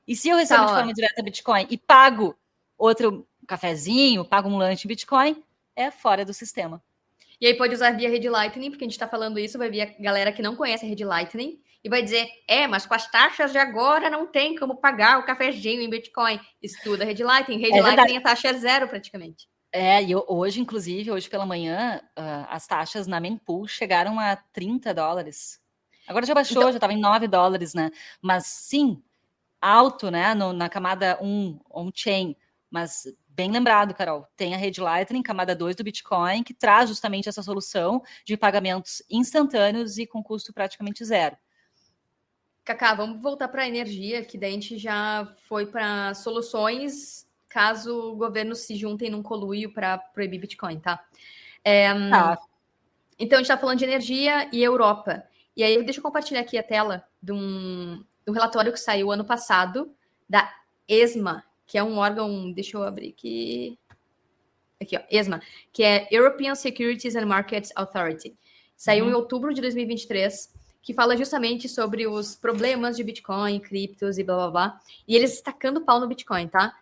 Speaker 1: E se eu recebo de forma direta Bitcoin e pago outro cafezinho, pago um lanche Bitcoin, é fora do sistema.
Speaker 2: E aí pode usar via Rede Lightning, porque a gente está falando isso, vai vir a galera que não conhece a Rede Lightning e vai dizer, mas com as taxas de agora não tem como pagar o cafezinho em Bitcoin. Estuda a Rede Lightning. Rede Lightning, a taxa é zero praticamente.
Speaker 1: E hoje pela manhã, as taxas na mempool chegaram a $30. Agora já baixou, já estava em $9, né? Mas sim, alto, né? Na camada 1, on-chain, Mas bem lembrado, Carol, tem a rede Lightning, camada 2 do Bitcoin, que traz justamente essa solução de pagamentos instantâneos e com custo praticamente zero.
Speaker 2: Cacá, vamos voltar para a energia, que daí a gente já foi para soluções caso o governo se juntem num conluio para proibir Bitcoin, tá? Então, a gente está falando de energia e Europa. E aí, deixa eu compartilhar aqui a tela de um relatório que saiu ano passado da ESMA, que é um órgão, deixa eu abrir aqui, ó, ESMA, que é European Securities and Markets Authority. Saiu em outubro de 2023, que fala justamente sobre os problemas de Bitcoin, criptos e blá, blá, blá. E eles destacando o pau no Bitcoin, tá?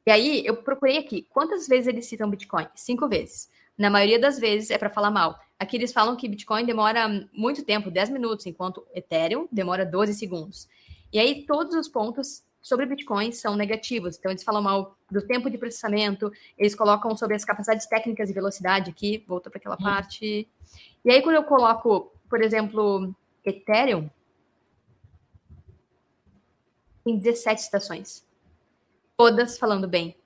Speaker 2: E aí, eu procurei aqui, quantas vezes eles citam Bitcoin? 5 vezes. Na maioria das vezes é para falar mal. Aqui eles falam que Bitcoin demora muito tempo, 10 minutos, enquanto Ethereum demora 12 segundos. E aí, todos os pontos sobre Bitcoin são negativos. Então, eles falam mal do tempo de processamento, eles colocam sobre as capacidades técnicas e velocidade aqui, volta para aquela parte. E aí, quando eu coloco, por exemplo, Ethereum, tem 17 estações. Todas falando bem.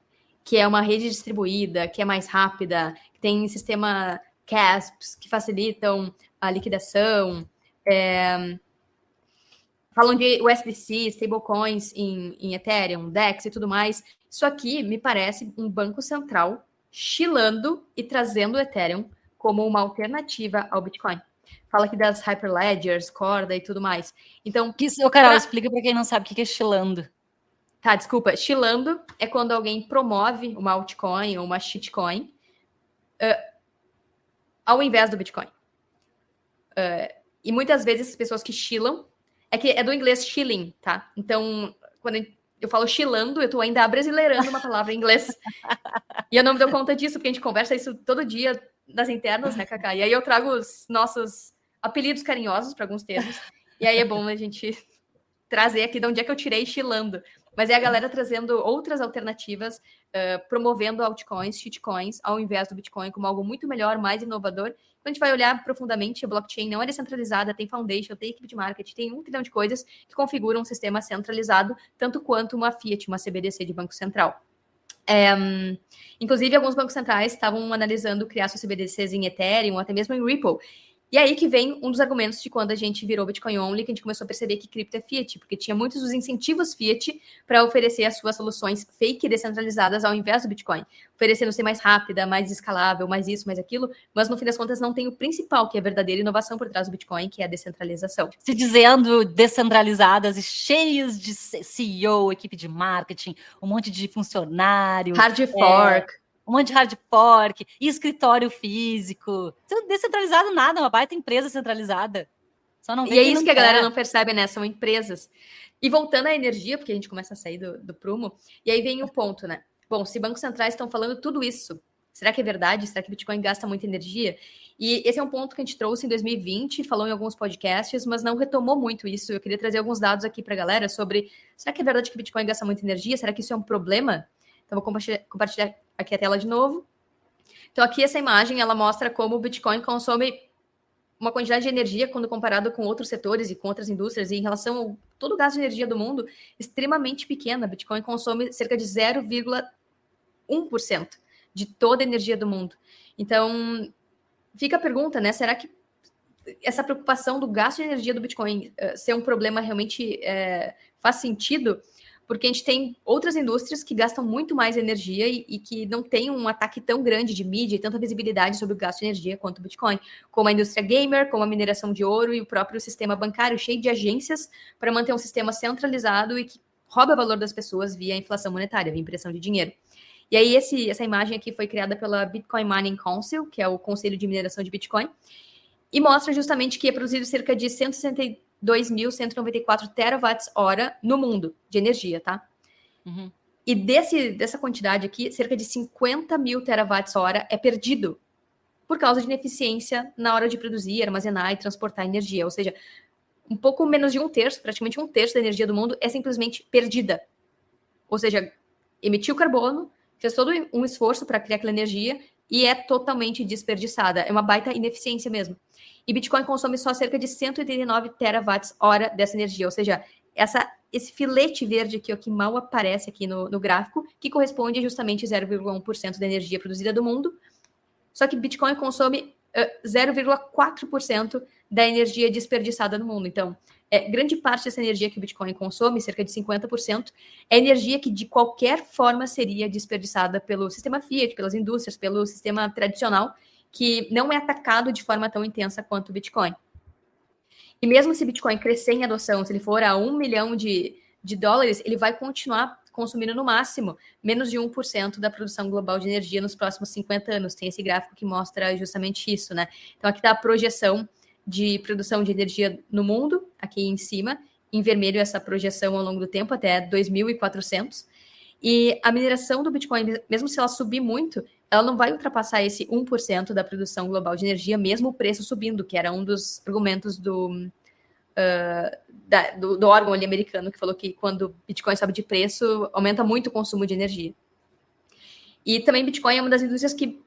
Speaker 2: Que é uma rede distribuída, que é mais rápida, que tem sistema CASPs, que facilitam a liquidação. Falam de USDC, stablecoins em Ethereum, DEX e tudo mais. Isso aqui me parece um banco central chilando e trazendo o Ethereum como uma alternativa ao Bitcoin. Fala aqui das Hyperledgers, Corda e tudo mais. Então,
Speaker 1: Carol, explica para quem não sabe o que é chilando.
Speaker 2: Tá, desculpa. Chilando é quando alguém promove uma altcoin ou uma shitcoin ao invés do Bitcoin. E muitas vezes as pessoas que chilam, é do inglês shilling, tá? Então, quando eu falo chilando, eu tô ainda abrasileirando uma palavra em inglês. E eu não me dou conta disso, porque a gente conversa isso todo dia nas internas, né, Cacá? E aí eu trago os nossos apelidos carinhosos para alguns termos. E aí é bom a gente trazer aqui de onde é que eu tirei chilando. Mas é a galera trazendo outras alternativas, promovendo altcoins, shitcoins, ao invés do Bitcoin, como algo muito melhor, mais inovador. Quando a gente vai olhar profundamente, a blockchain não é descentralizada, tem foundation, tem equipe de marketing, tem 1 trilhão de coisas que configuram um sistema centralizado, tanto quanto uma Fiat, uma CBDC de Banco Central. Inclusive, alguns bancos centrais estavam analisando criar suas CBDCs em Ethereum, ou até mesmo em Ripple. E aí que vem um dos argumentos de quando a gente virou Bitcoin Only, que a gente começou a perceber que cripto é fiat, porque tinha muitos dos incentivos fiat para oferecer as suas soluções fake e descentralizadas ao invés do Bitcoin, oferecendo ser mais rápida, mais escalável, mais isso, mais aquilo, mas no fim das contas não tem o principal, que é a verdadeira inovação por trás do Bitcoin, que é a descentralização.
Speaker 1: Se dizendo descentralizadas e cheias de CEO, equipe de marketing, um monte de funcionário.
Speaker 2: Hard fork.
Speaker 1: Um monte de hard fork, e escritório físico. Descentralizado nada, uma baita empresa centralizada. Só não vê
Speaker 2: e é isso que a galera
Speaker 1: quer.
Speaker 2: não percebe, né? São empresas. E voltando à energia, porque a gente começa a sair do prumo, e aí vem o ponto, né? Bom, se bancos centrais estão falando tudo isso, será que é verdade? Será que o Bitcoin gasta muita energia? E esse é um ponto que a gente trouxe em 2020, falou em alguns podcasts, mas não retomou muito isso. Eu queria trazer alguns dados aqui para a galera sobre, será que é verdade que o Bitcoin gasta muita energia? Será que isso é um problema? Então, vou compartilhar aqui a tela de novo. Então, aqui essa imagem, ela mostra como o Bitcoin consome uma quantidade de energia quando comparado com outros setores e com outras indústrias, e em relação ao todo o gasto de energia do mundo, extremamente pequena. Bitcoin consome cerca de 0,1% de toda a energia do mundo. Então, fica a pergunta, né? Será que essa preocupação do gasto de energia do Bitcoin ser um problema realmente faz sentido? Porque a gente tem outras indústrias que gastam muito mais energia e que não tem um ataque tão grande de mídia e tanta visibilidade sobre o gasto de energia quanto o Bitcoin, como a indústria gamer, como a mineração de ouro e o próprio sistema bancário cheio de agências para manter um sistema centralizado e que rouba valor das pessoas via inflação monetária, via impressão de dinheiro. E aí essa imagem aqui foi criada pela Bitcoin Mining Council, que é o Conselho de Mineração de Bitcoin, e mostra justamente que é produzido cerca de 162.194 terawatts-hora no mundo de energia, tá?
Speaker 1: Uhum.
Speaker 2: E dessa quantidade aqui, cerca de 50 mil terawatts-hora é perdido por causa de ineficiência na hora de produzir, armazenar e transportar energia. Ou seja, um pouco menos de 1/3, praticamente 1/3 da energia do mundo é simplesmente perdida. Ou seja, emitiu carbono, fez todo um esforço para criar aquela energia e é totalmente desperdiçada. É uma baita ineficiência mesmo. E Bitcoin consome só cerca de 189 terawatts-hora dessa energia. Ou seja, essa esse filete verde aqui, ó, que mal aparece aqui no gráfico, que corresponde a justamente 0,1% da energia produzida do mundo. Só que Bitcoin consome 0,4% da energia desperdiçada no mundo. Então, grande parte dessa energia que o Bitcoin consome, cerca de 50%, é energia que de qualquer forma seria desperdiçada pelo sistema Fiat, pelas indústrias, pelo sistema tradicional, que não é atacado de forma tão intensa quanto o Bitcoin. E mesmo se o Bitcoin crescer em adoção, se ele for a 1 milhão de dólares, ele vai continuar consumindo no máximo menos de 1% da produção global de energia nos próximos 50 anos. Tem esse gráfico que mostra justamente isso, né? Então aqui está a projeção de produção de energia no mundo, aqui em cima, em vermelho essa projeção ao longo do tempo, até 2400. E a mineração do Bitcoin, mesmo se ela subir muito, ela não vai ultrapassar esse 1% da produção global de energia, mesmo o preço subindo, que era um dos argumentos do órgão ali americano, que falou que quando o Bitcoin sobe de preço, aumenta muito o consumo de energia. E também Bitcoin é uma das indústrias que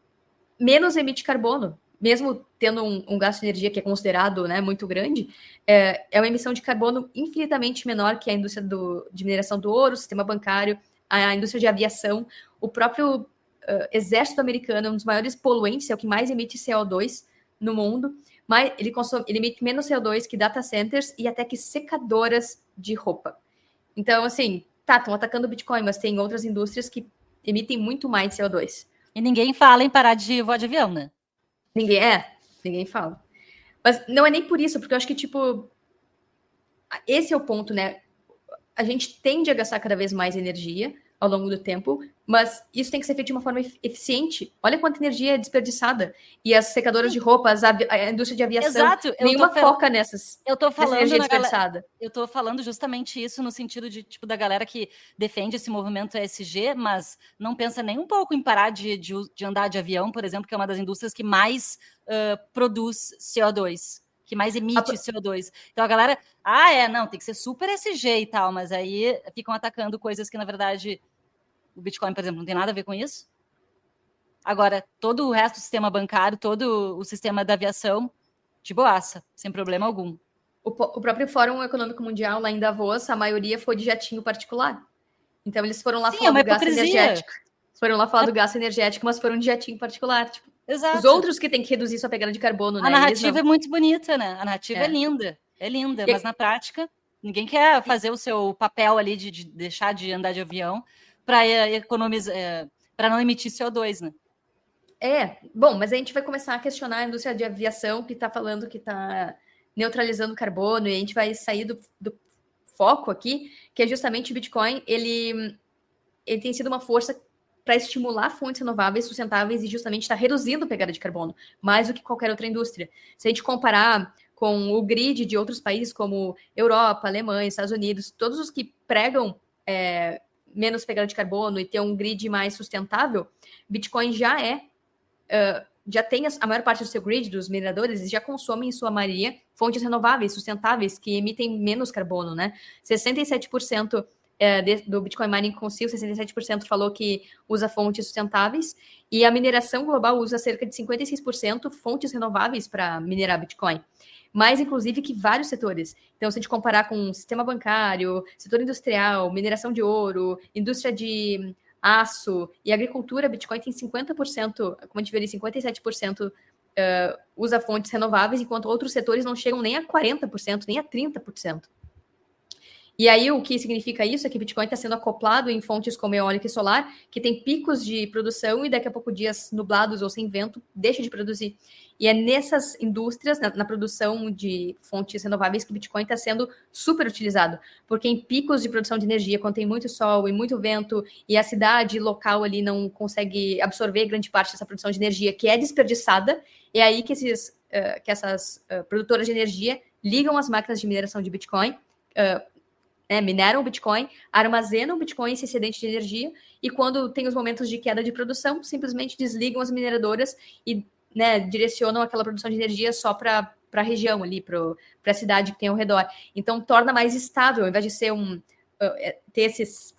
Speaker 2: menos emite carbono, mesmo tendo um gasto de energia que é considerado, né, muito grande, é uma emissão de carbono infinitamente menor que a indústria de mineração do ouro, o sistema bancário, a indústria de aviação, o próprio exército americano é um dos maiores poluentes, é o que mais emite CO2 no mundo, mas ele emite menos CO2 que data centers e até que secadoras de roupa. Então, assim, estão atacando o Bitcoin, mas tem outras indústrias que emitem muito mais CO2.
Speaker 1: E ninguém fala em parar de voar de avião, né?
Speaker 2: Ninguém fala. Mas não é nem por isso, porque eu acho que, tipo, esse é o ponto, né? A gente tende a gastar cada vez mais energia ao longo do tempo, mas isso tem que ser feito de uma forma eficiente. Olha quanta energia é desperdiçada. E as secadoras de roupas, a indústria de aviação,
Speaker 1: Exato,
Speaker 2: nenhuma foca nessa energia desperdiçada.
Speaker 1: Eu tô falando justamente isso no sentido de, tipo, da galera que defende esse movimento ESG, mas não pensa nem um pouco em parar de andar de avião, por exemplo, que é uma das indústrias que mais produz CO2, que mais emite CO2. Então a galera, não, tem que ser super ESG e tal, mas aí ficam atacando coisas que, na verdade, o Bitcoin, por exemplo, não tem nada a ver com isso. Agora, todo o resto do sistema bancário, todo o sistema da aviação, de boaça, sem problema algum.
Speaker 2: O próprio Fórum Econômico Mundial, lá em Davos, a maioria foi de jatinho particular. Então, eles foram lá falar do gasto energético. Foram lá falar do gasto energético, mas foram de jatinho particular. Tipo,
Speaker 1: exato.
Speaker 2: Os outros que têm que reduzir sua pegada de carbono, né?
Speaker 1: A narrativa é muito bonita, né? A narrativa é linda, mas na prática, ninguém quer fazer o seu papel ali de deixar de andar de avião para economizar, para não emitir CO2, né?
Speaker 2: Bom, mas a gente vai começar a questionar a indústria de aviação que está falando que está neutralizando carbono, e a gente vai sair do foco aqui, que é justamente o Bitcoin, ele tem sido uma força para estimular fontes renováveis, sustentáveis e justamente está reduzindo a pegada de carbono, mais do que qualquer outra indústria. Se a gente comparar com o grid de outros países como Europa, Alemanha, Estados Unidos, todos os que pregam menos pegada de carbono e ter um grid mais sustentável, Bitcoin já tem a maior parte do seu grid, dos mineradores, eles já consomem, em sua maioria, fontes renováveis, sustentáveis, que emitem menos carbono, né? 67% do Bitcoin Mining Council, 67% falou que usa fontes sustentáveis, e a mineração global usa cerca de 56% fontes renováveis para minerar Bitcoin. Mais, inclusive, que vários setores. Então, se a gente comparar com o sistema bancário, setor industrial, mineração de ouro, indústria de aço e agricultura, Bitcoin tem 50%, como a gente vê ali, 57% usa fontes renováveis, enquanto outros setores não chegam nem a 40%, nem a 30%. E aí, o que significa isso é que Bitcoin está sendo acoplado em fontes como eólica e solar, que tem picos de produção e daqui a pouco dias nublados ou sem vento, deixa de produzir. E é nessas indústrias, na produção de fontes renováveis, que Bitcoin está sendo super utilizado. Porque em picos de produção de energia, quando tem muito sol e muito vento, e a cidade local ali não consegue absorver grande parte dessa produção de energia, que é desperdiçada, é aí que essas produtoras de energia ligam as máquinas de mineração de Bitcoin, mineram o Bitcoin, armazenam o Bitcoin, esse excedente de energia, e quando tem os momentos de queda de produção, simplesmente desligam as mineradoras e direcionam aquela produção de energia só para a região ali, para a cidade que tem ao redor. Então, torna mais estável, ao invés de ser ter esses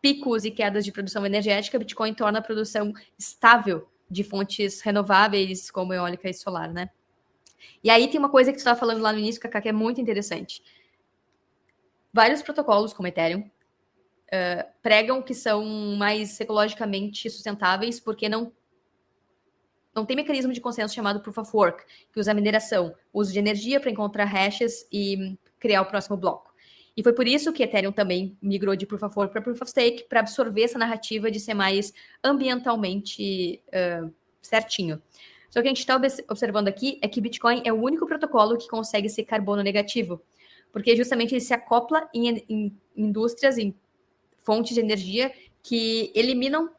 Speaker 2: picos e quedas de produção energética, Bitcoin torna a produção estável de fontes renováveis, como eólica e solar, né? E aí tem uma coisa que você estava falando lá no início, Cacá, que é muito interessante. vários protocolos, como Ethereum, pregam que são mais ecologicamente sustentáveis, porque não tem mecanismo de consenso chamado Proof of Work, que usa mineração, uso de energia para encontrar hashes e criar o próximo bloco. E foi por isso que Ethereum também migrou de Proof of Work para Proof of Stake, para absorver essa narrativa de ser mais ambientalmente certinho. Só que a gente está observando aqui é que Bitcoin é o único protocolo que consegue ser carbono negativo, porque justamente ele se acopla em indústrias, em fontes de energia que eliminam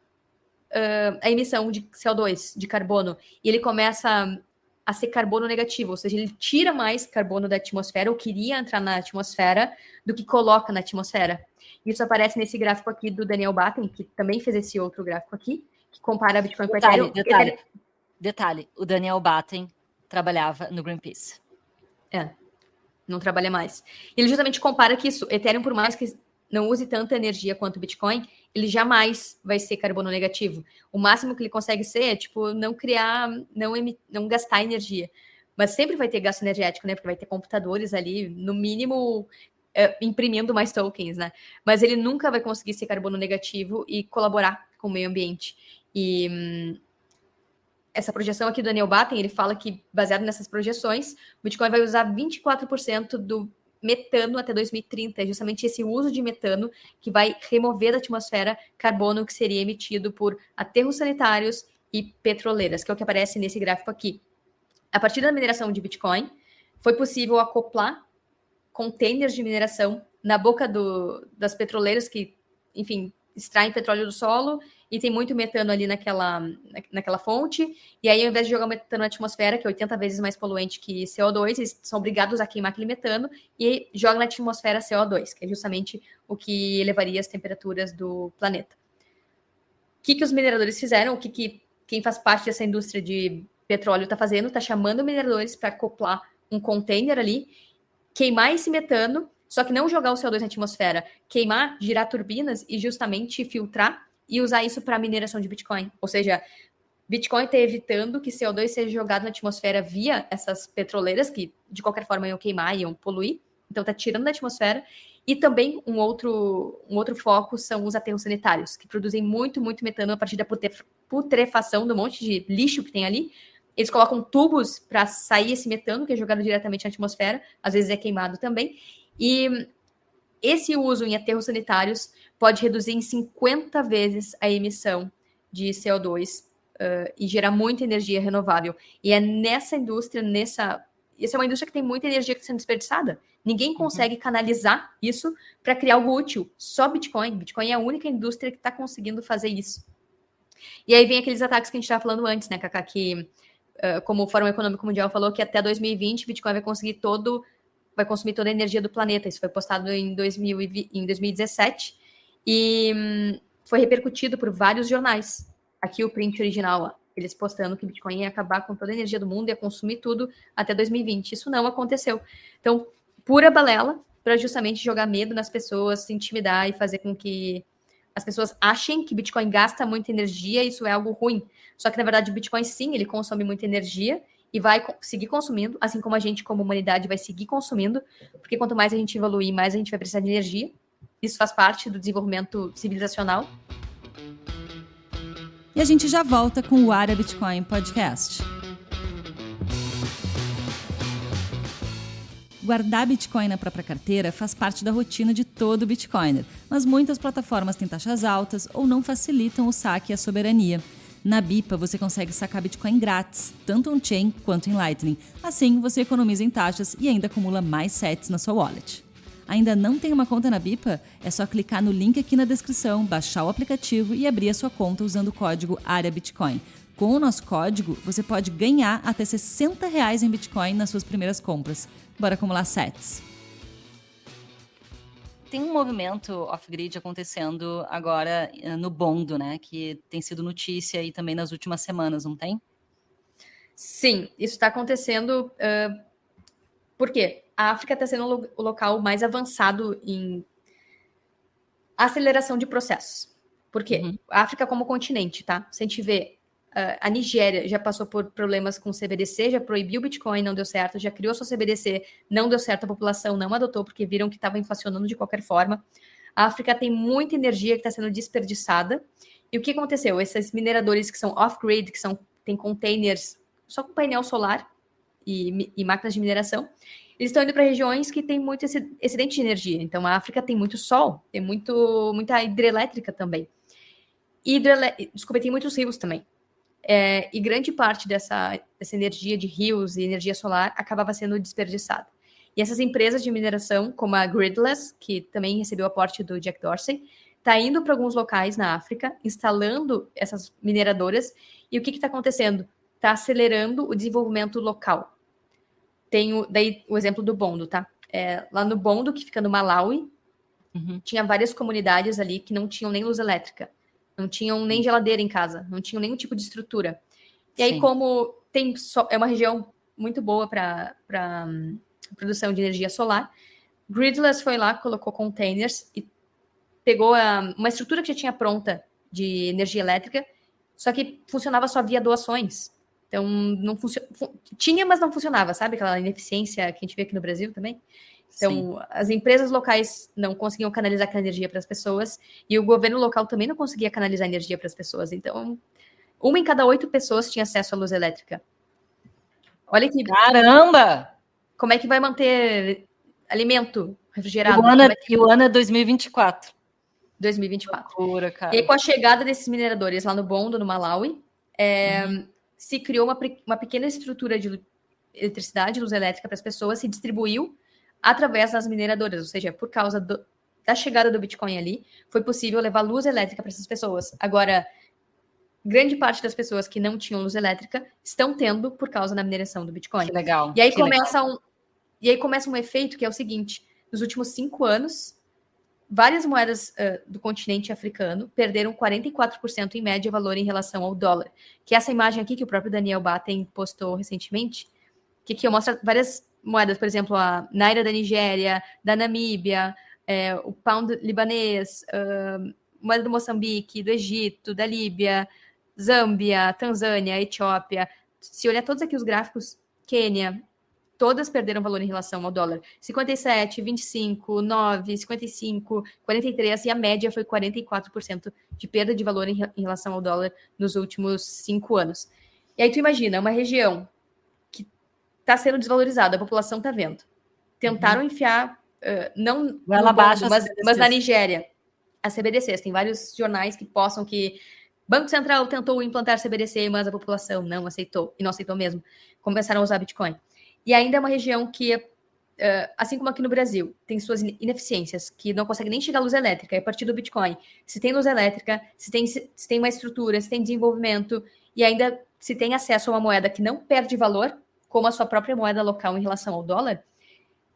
Speaker 2: a emissão de CO2, de carbono, e ele começa a ser carbono negativo, ou seja, ele tira mais carbono da atmosfera, ou queria entrar na atmosfera, do que coloca na atmosfera. Isso aparece nesse gráfico aqui do Daniel Batten, que também fez esse outro gráfico aqui, que compara Bitcoin com Ethereum.
Speaker 1: Detalhe, o Daniel Batten trabalhava no Greenpeace.
Speaker 2: Não trabalha mais. Ele justamente compara que isso, Ethereum, por mais que não use tanta energia quanto o Bitcoin, ele jamais vai ser carbono negativo. O máximo que ele consegue ser é, tipo, não criar, não gastar energia. Mas sempre vai ter gasto energético, né? Porque vai ter computadores ali, no mínimo, imprimindo mais tokens, né? Mas ele nunca vai conseguir ser carbono negativo e colaborar com o meio ambiente. E essa projeção aqui do Daniel Batten, ele fala que, baseado nessas projeções, o Bitcoin vai usar 24% do metano até 2030. É justamente esse uso de metano que vai remover da atmosfera carbono que seria emitido por aterros sanitários e petroleiras, que é o que aparece nesse gráfico aqui. A partir da mineração de Bitcoin, foi possível acoplar containers de mineração na boca das petroleiras que, enfim, extraem petróleo do solo e tem muito metano ali naquela fonte, e aí ao invés de jogar metano na atmosfera, que é 80 vezes mais poluente que CO2, eles são obrigados a queimar aquele metano e jogam na atmosfera CO2, que é justamente o que elevaria as temperaturas do planeta. O que os mineradores fizeram? Quem faz parte dessa indústria de petróleo está fazendo? Está chamando mineradores para acoplar um container ali, queimar esse metano, só que não jogar o CO2 na atmosfera, queimar, girar turbinas e justamente filtrar e usar isso para mineração de Bitcoin. Ou seja, Bitcoin está evitando que CO2 seja jogado na atmosfera via essas petroleiras, que de qualquer forma iam queimar, iam poluir. Então está tirando da atmosfera. E também um outro foco são os aterros sanitários, que produzem muito, muito metano a partir da putrefação do monte de lixo que tem ali. Eles colocam tubos para sair esse metano, que é jogado diretamente na atmosfera, às vezes é queimado também. E esse uso em aterros sanitários pode reduzir em 50 vezes a emissão de CO2 e gerar muita energia renovável. E é nessa indústria, essa é uma indústria que tem muita energia sendo desperdiçada. Ninguém consegue canalizar isso para criar algo útil. Só Bitcoin. Bitcoin é a única indústria que está conseguindo fazer isso. E aí vem aqueles ataques que a gente estava falando antes, né, Cacá, que como o Fórum Econômico Mundial falou, que até 2020 Bitcoin vai consumir toda a energia do planeta. Isso foi postado em 2017 e foi repercutido por vários jornais. Aqui o print original, ó, eles postando que Bitcoin ia acabar com toda a energia do mundo, ia consumir tudo até 2020. Isso não aconteceu. Então, pura balela para justamente jogar medo nas pessoas, se intimidar e fazer com que as pessoas achem que Bitcoin gasta muita energia e isso é algo ruim. Só que, na verdade, o Bitcoin, sim, ele consome muita energia e vai seguir consumindo, assim como a gente, como humanidade, vai seguir consumindo, porque quanto mais a gente evoluir, mais a gente vai precisar de energia. Isso faz parte do desenvolvimento civilizacional.
Speaker 3: E a gente já volta com o Área Bitcoin Podcast. Guardar Bitcoin na própria carteira faz parte da rotina de todo Bitcoiner, mas muitas plataformas têm taxas altas ou não facilitam o saque e a soberania. Na BIPA, você consegue sacar Bitcoin grátis, tanto on-chain quanto em Lightning. Assim, você economiza em taxas e ainda acumula mais sats na sua wallet. Ainda não tem uma conta na BIPA? É só clicar no link aqui na descrição, baixar o aplicativo e abrir a sua conta usando o código AREABITCOIN. Com o nosso código, você pode ganhar até R$60 em Bitcoin nas suas primeiras compras. Bora acumular sats.
Speaker 1: Tem um movimento off-grid acontecendo agora no Bondo, né? Que tem sido notícia aí também nas últimas semanas, não tem?
Speaker 2: Sim, isso está acontecendo. Por quê? A África está sendo o local mais avançado em aceleração de processos. Por quê? A África como continente, tá? Se a gente vê A Nigéria já passou por problemas com CBDC, já proibiu o Bitcoin, não deu certo, já criou sua CBDC, não deu certo, a população não adotou, porque viram que estava inflacionando de qualquer forma. A África tem muita energia que está sendo desperdiçada. E o que aconteceu? Esses mineradores que são off-grid, que tem containers só com painel solar e máquinas de mineração, eles estão indo para regiões que tem muito excedente de energia. Então, a África tem muito sol, tem muita hidrelétrica também. Desculpa, tem muitos rios também. E grande parte dessa energia de rios e energia solar acabava sendo desperdiçada. E essas empresas de mineração, como a Gridless, que também recebeu aporte do Jack Dorsey, está indo para alguns locais na África, instalando essas mineradoras. E o que está acontecendo? Está acelerando o desenvolvimento local. Tem daí o exemplo do Bondo, tá? Lá no Bondo, que fica no Malawi, tinha várias comunidades ali que não tinham nem luz elétrica, não tinham nem geladeira em casa, não tinham nenhum tipo de estrutura. E aí, como é uma região muito boa para produção de energia solar, Gridless foi lá, colocou containers e pegou uma estrutura que já tinha pronta de energia elétrica, só que funcionava só via doações. Então, não tinha, mas não funcionava, sabe? Aquela ineficiência que a gente vê aqui no Brasil também. Então, as empresas locais não conseguiam canalizar aquela energia para as pessoas e o governo local também não conseguia canalizar energia para as pessoas. Então, 1 em cada 8 pessoas tinha acesso à luz elétrica. Olha que...
Speaker 1: Caramba!
Speaker 2: Como é que vai manter alimento refrigerado?
Speaker 1: E o ano é 2024.
Speaker 2: 2024.
Speaker 1: Loucura, cara.
Speaker 2: E aí, com a chegada desses mineradores lá no Bondo, no Malawi, se criou uma pequena estrutura de eletricidade, luz elétrica para as pessoas, se distribuiu através das mineradoras, ou seja, por causa da chegada do Bitcoin ali, foi possível levar luz elétrica para essas pessoas. Agora, grande parte das pessoas que não tinham luz elétrica estão tendo por causa da mineração do Bitcoin.
Speaker 1: Que legal.
Speaker 2: E aí começa um efeito que é o seguinte: nos últimos 5 anos, várias moedas do continente africano perderam 44% em média valor em relação ao dólar. Que é essa imagem aqui que o próprio Daniel Batten postou recentemente, que mostra várias moedas, por exemplo, a Naira da Nigéria, da Namíbia, o pound libanês, moeda do Moçambique, do Egito, da Líbia, Zâmbia, Tanzânia, Etiópia. Se olhar todos aqui os gráficos, Quênia, todas perderam valor em relação ao dólar. 57, 25, 9, 55, 43, e a média foi 44% de perda de valor em relação ao dólar nos últimos 5 anos. E aí tu imagina, uma região que está sendo desvalorizada, a população está vendo. Tentaram enfiar, não
Speaker 1: ela baixa,
Speaker 2: mas na Nigéria, a CBDCs. Tem vários jornais que postam que Banco Central tentou implantar CBDC, mas a população não aceitou, e não aceitou mesmo. Começaram a usar Bitcoin. E ainda é uma região que, assim como aqui no Brasil, tem suas ineficiências, que não consegue nem chegar à luz elétrica. E a partir do Bitcoin, se tem luz elétrica, se tem uma estrutura, se tem desenvolvimento, e ainda se tem acesso a uma moeda que não perde valor, como a sua própria moeda local em relação ao dólar,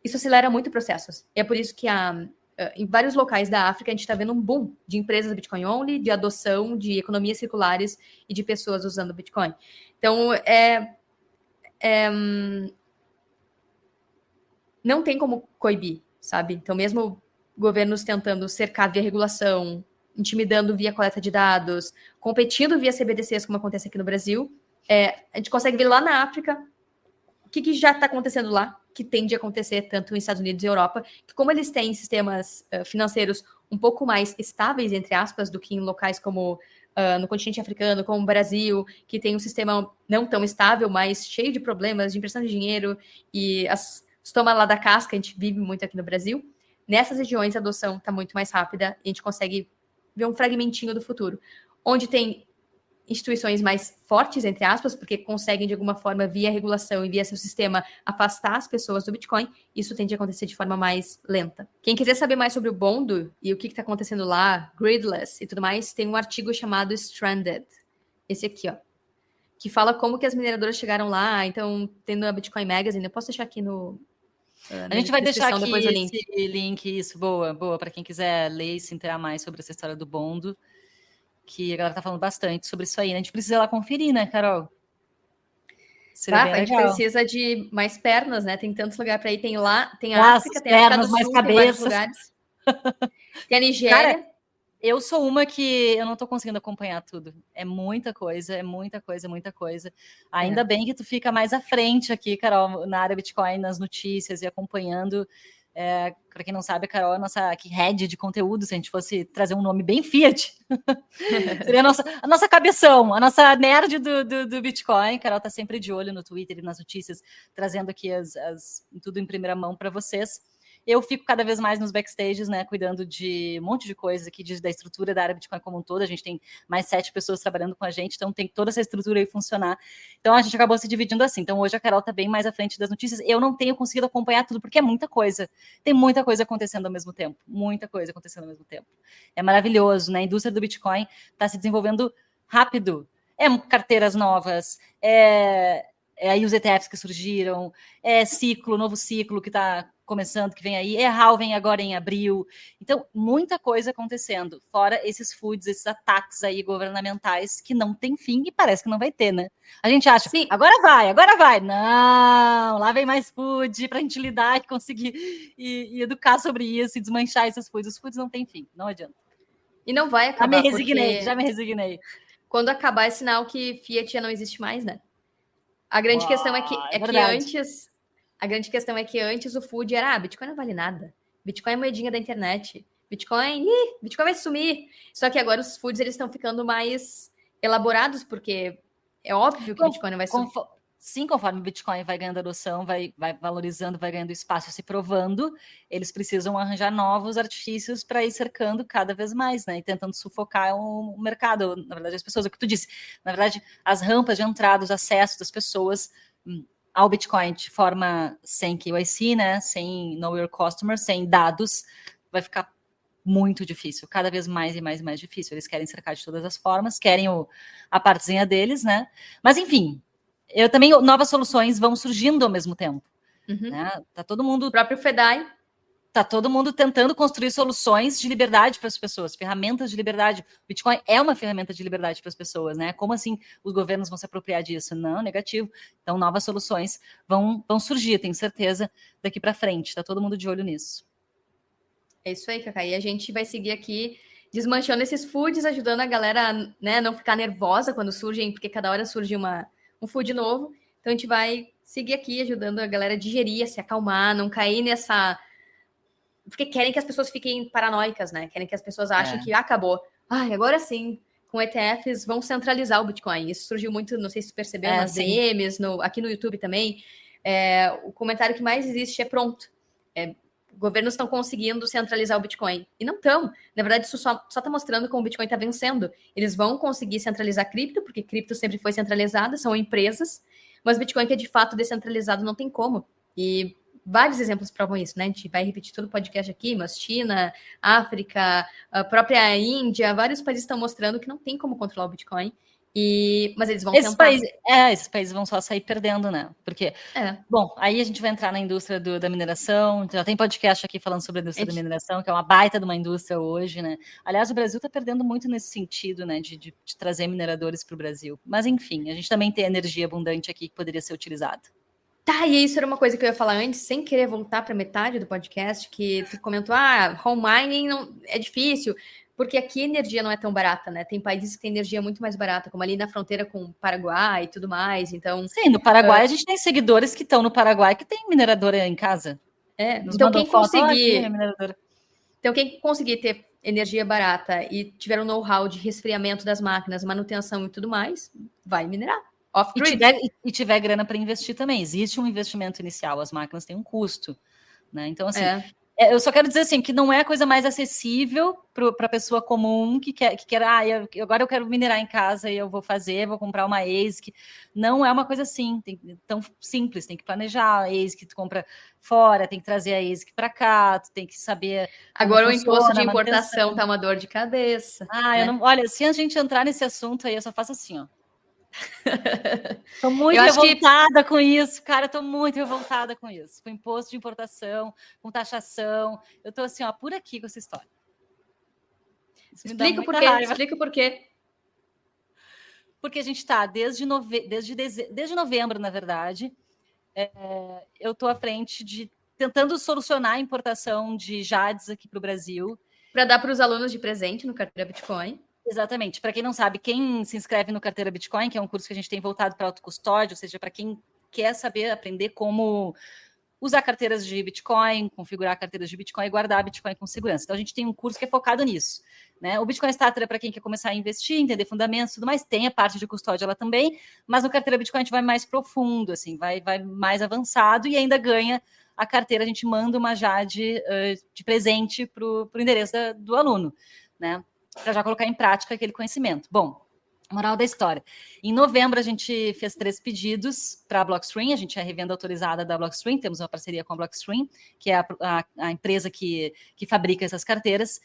Speaker 2: isso acelera muito processos. E é por isso que em vários locais da África a gente está vendo um boom de empresas Bitcoin only, de adoção de economias circulares e de pessoas usando Bitcoin. Então, não tem como coibir, sabe? Então, mesmo governos tentando cercar via regulação, intimidando via coleta de dados, competindo via CBDCs, como acontece aqui no Brasil, a gente consegue ver lá na África o que já está acontecendo lá, que tende a acontecer tanto nos Estados Unidos e Europa, que como eles têm sistemas financeiros um pouco mais estáveis, entre aspas, do que em locais como no continente africano, como o Brasil, que tem um sistema não tão estável, mas cheio de problemas de impressão de dinheiro e os toma lá da casca, a gente vive muito aqui no Brasil. Nessas regiões a adoção está muito mais rápida e a gente consegue ver um fragmentinho do futuro, onde tem instituições mais fortes, entre aspas, porque conseguem, de alguma forma, via regulação e via seu sistema, afastar as pessoas do Bitcoin. Isso tende a acontecer de forma mais lenta. Quem quiser saber mais sobre o Bondo e o que está acontecendo lá, Gridless e tudo mais, tem um artigo chamado Stranded. Esse aqui, ó. Que fala como que as mineradoras chegaram lá. Então, tendo a Bitcoin Magazine, eu posso deixar aqui no...
Speaker 1: A gente vai deixar aqui esse link, isso, boa, para quem quiser ler e se inteirar mais sobre essa história do Bondo, que a galera tá falando bastante sobre isso aí, né? A gente precisa ir lá conferir, né, Carol?
Speaker 2: A gente precisa de mais pernas, né? Tem tantos lugares para ir. Tem lá, tem a
Speaker 1: Braços,
Speaker 2: África, tem a África do
Speaker 1: mais
Speaker 2: Sul,
Speaker 1: cabeças.
Speaker 2: tem vários lugares. Tem a Nigéria.
Speaker 1: Cara, Eu sou uma que eu não estou conseguindo acompanhar tudo. É muita coisa, é muita coisa, muita coisa. Ainda bem que tu fica mais à frente aqui, Carol, na área Bitcoin, nas notícias e acompanhando. Para quem não sabe, a Carol é a nossa head de conteúdo. Se a gente fosse trazer um nome bem Fiat, seria a nossa cabeção, a nossa nerd do Bitcoin. A Carol está sempre de olho no Twitter e nas notícias, trazendo aqui tudo em primeira mão para vocês. Eu fico cada vez mais nos backstages, né, cuidando de um monte de coisa aqui, da estrutura da área Bitcoin como um todo. A gente tem mais 7 pessoas trabalhando com a gente, então tem toda essa estrutura aí funcionar. Então a gente acabou se dividindo assim. Então hoje a Carol está bem mais à frente das notícias. Eu não tenho conseguido acompanhar tudo, porque é muita coisa. Tem muita coisa acontecendo ao mesmo tempo. Muita coisa acontecendo ao mesmo tempo. É maravilhoso, né? A indústria do Bitcoin está se desenvolvendo rápido. Carteiras novas, aí os ETFs que surgiram, novo ciclo que está começando, que vem aí, HAL vem agora em abril. Então, muita coisa acontecendo, fora esses foods, esses ataques aí governamentais que não tem fim e parece que não vai ter, né? A gente acha, sim, agora vai. Não, lá vem mais food para a gente lidar e conseguir e educar sobre isso e desmanchar esses foods. Os foods não tem fim, não adianta.
Speaker 2: E não vai acabar,
Speaker 1: já me resignei.
Speaker 2: Quando acabar é sinal que Fiat já não existe mais, né? A grande questão é que antes... A grande questão é que antes o food era, Bitcoin não vale nada. Bitcoin é moedinha da internet. Bitcoin vai sumir. Só que agora os foods eles estão ficando mais elaborados, porque é óbvio que Bitcoin não vai sumir.
Speaker 1: Sim, conforme o Bitcoin vai ganhando adoção, vai valorizando, vai ganhando espaço, se provando, eles precisam arranjar novos artifícios para ir cercando cada vez mais, né? E tentando sufocar o mercado, na verdade, as pessoas. O que tu disse, na verdade, as rampas de entrada, os acessos das pessoas ao Bitcoin de forma sem KYC, né? Sem Know Your Customer, sem dados, vai ficar muito difícil, cada vez mais e mais e mais difícil. Eles querem cercar de todas as formas, querem a partezinha deles, né? Mas, enfim, novas soluções vão surgindo ao mesmo tempo. Né? Tá todo mundo...
Speaker 2: O próprio FEDAI.
Speaker 1: Tá todo mundo tentando construir soluções de liberdade para as pessoas, ferramentas de liberdade. O Bitcoin é uma ferramenta de liberdade para as pessoas, né? Como assim os governos vão se apropriar disso? Não, negativo. Então, novas soluções vão surgir, tenho certeza, daqui para frente. Tá todo mundo de olho nisso.
Speaker 2: É isso aí, Cacá. E a gente vai seguir aqui desmanchando esses foods, ajudando a galera, né, não ficar nervosa quando surgem, porque cada hora surge um food novo. Então, a gente vai seguir aqui ajudando a galera a digerir, a se acalmar, não cair nessa... Porque querem que as pessoas fiquem paranoicas, né? Querem que as pessoas achem que acabou. Agora sim, com ETFs vão centralizar o Bitcoin. Isso surgiu muito, não sei se você percebeu, nas DMs, aqui no YouTube também. O comentário que mais existe é pronto. Governos estão conseguindo centralizar o Bitcoin. E não estão. Na verdade, isso só está mostrando como o Bitcoin está vencendo. Eles vão conseguir centralizar cripto, porque cripto sempre foi centralizada, são empresas. Mas Bitcoin que é de fato descentralizado não tem como. E vários exemplos provam isso, né? A gente vai repetir todo o podcast aqui, mas China, África, a própria Índia, vários países estão mostrando que não tem como controlar o Bitcoin. Mas eles vão tentar.
Speaker 1: Esses países vão só sair perdendo, né? Porque, bom, aí a gente vai entrar na indústria da mineração. Já tem podcast aqui falando sobre a indústria da mineração, que é uma baita de uma indústria hoje, né? Aliás, o Brasil está perdendo muito nesse sentido, né? De trazer mineradores para o Brasil. Mas, enfim, a gente também tem energia abundante aqui que poderia ser utilizada.
Speaker 2: Tá, e isso era uma coisa que eu ia falar antes, sem querer voltar para metade do podcast, que tu comentou, home mining não, é difícil, porque aqui a energia não é tão barata, né? Tem países que têm energia muito mais barata, como ali na fronteira com o Paraguai e tudo mais, então...
Speaker 1: Sim, no Paraguai a gente tem seguidores que estão no Paraguai que tem mineradora em casa.
Speaker 2: Então quem conseguir... Então quem conseguir ter energia barata e tiver um know-how de resfriamento das máquinas, manutenção e tudo mais, vai minerar.
Speaker 1: E tiver grana para investir também. Existe um investimento inicial, as máquinas têm um custo. Né? Então, assim, eu só quero dizer assim, que não é a coisa mais acessível para a pessoa comum que quer agora eu quero minerar em casa e eu vou comprar uma ASIC. Não é uma coisa assim, tão simples, tem que planejar a ASIC, tu compra fora, tem que trazer a ASIC para cá, tu tem que saber.
Speaker 2: Agora o imposto de importação tá uma dor de cabeça.
Speaker 1: Olha, se a gente entrar nesse assunto aí, eu só faço assim, ó. Tô muito revoltada com isso, cara. Tô muito revoltada com isso. Com imposto de importação, com taxação. Eu tô assim, ó, por aqui com essa história.
Speaker 2: Explica por quê.
Speaker 1: Porque a gente tá desde novembro, na verdade. Eu tô à frente tentando solucionar a importação de jades aqui para o Brasil.
Speaker 2: Para dar para os alunos de presente no Carteira Bitcoin.
Speaker 1: Exatamente. Para quem não sabe, quem se inscreve no Carteira Bitcoin, que é um curso que a gente tem voltado para autocustódia, ou seja, para quem quer saber, aprender como usar carteiras de Bitcoin, configurar carteiras de Bitcoin e guardar Bitcoin com segurança. Então, a gente tem um curso que é focado nisso. Né? O Bitcoin Starter é para quem quer começar a investir, entender fundamentos e tudo mais. Tem a parte de custódia lá também, mas no Carteira Bitcoin a gente vai mais profundo, assim, vai mais avançado e ainda ganha a carteira. A gente manda uma já de presente para o endereço do aluno, né? Para já colocar em prática aquele conhecimento. Bom, moral da história. Em novembro, a gente fez 3 pedidos para a Blockstream. A gente é revenda autorizada da Blockstream. Temos uma parceria com a Blockstream, que é a empresa que fabrica essas carteiras.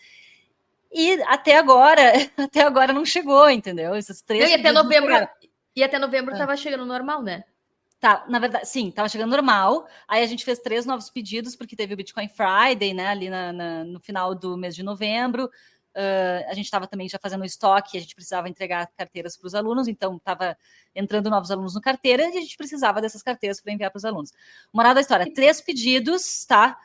Speaker 1: E até agora não chegou, entendeu? Esses 3
Speaker 2: e até novembro estava chegando normal, né?
Speaker 1: Tá, na verdade, sim, estava chegando normal. Aí a gente fez 3 novos pedidos, porque teve o Bitcoin Friday, né? Ali no final do mês de novembro. A gente estava também já fazendo estoque, a gente precisava entregar carteiras para os alunos, então estava entrando novos alunos no carteira e a gente precisava dessas carteiras para enviar para os alunos. Moral da história, 3 pedidos, tá?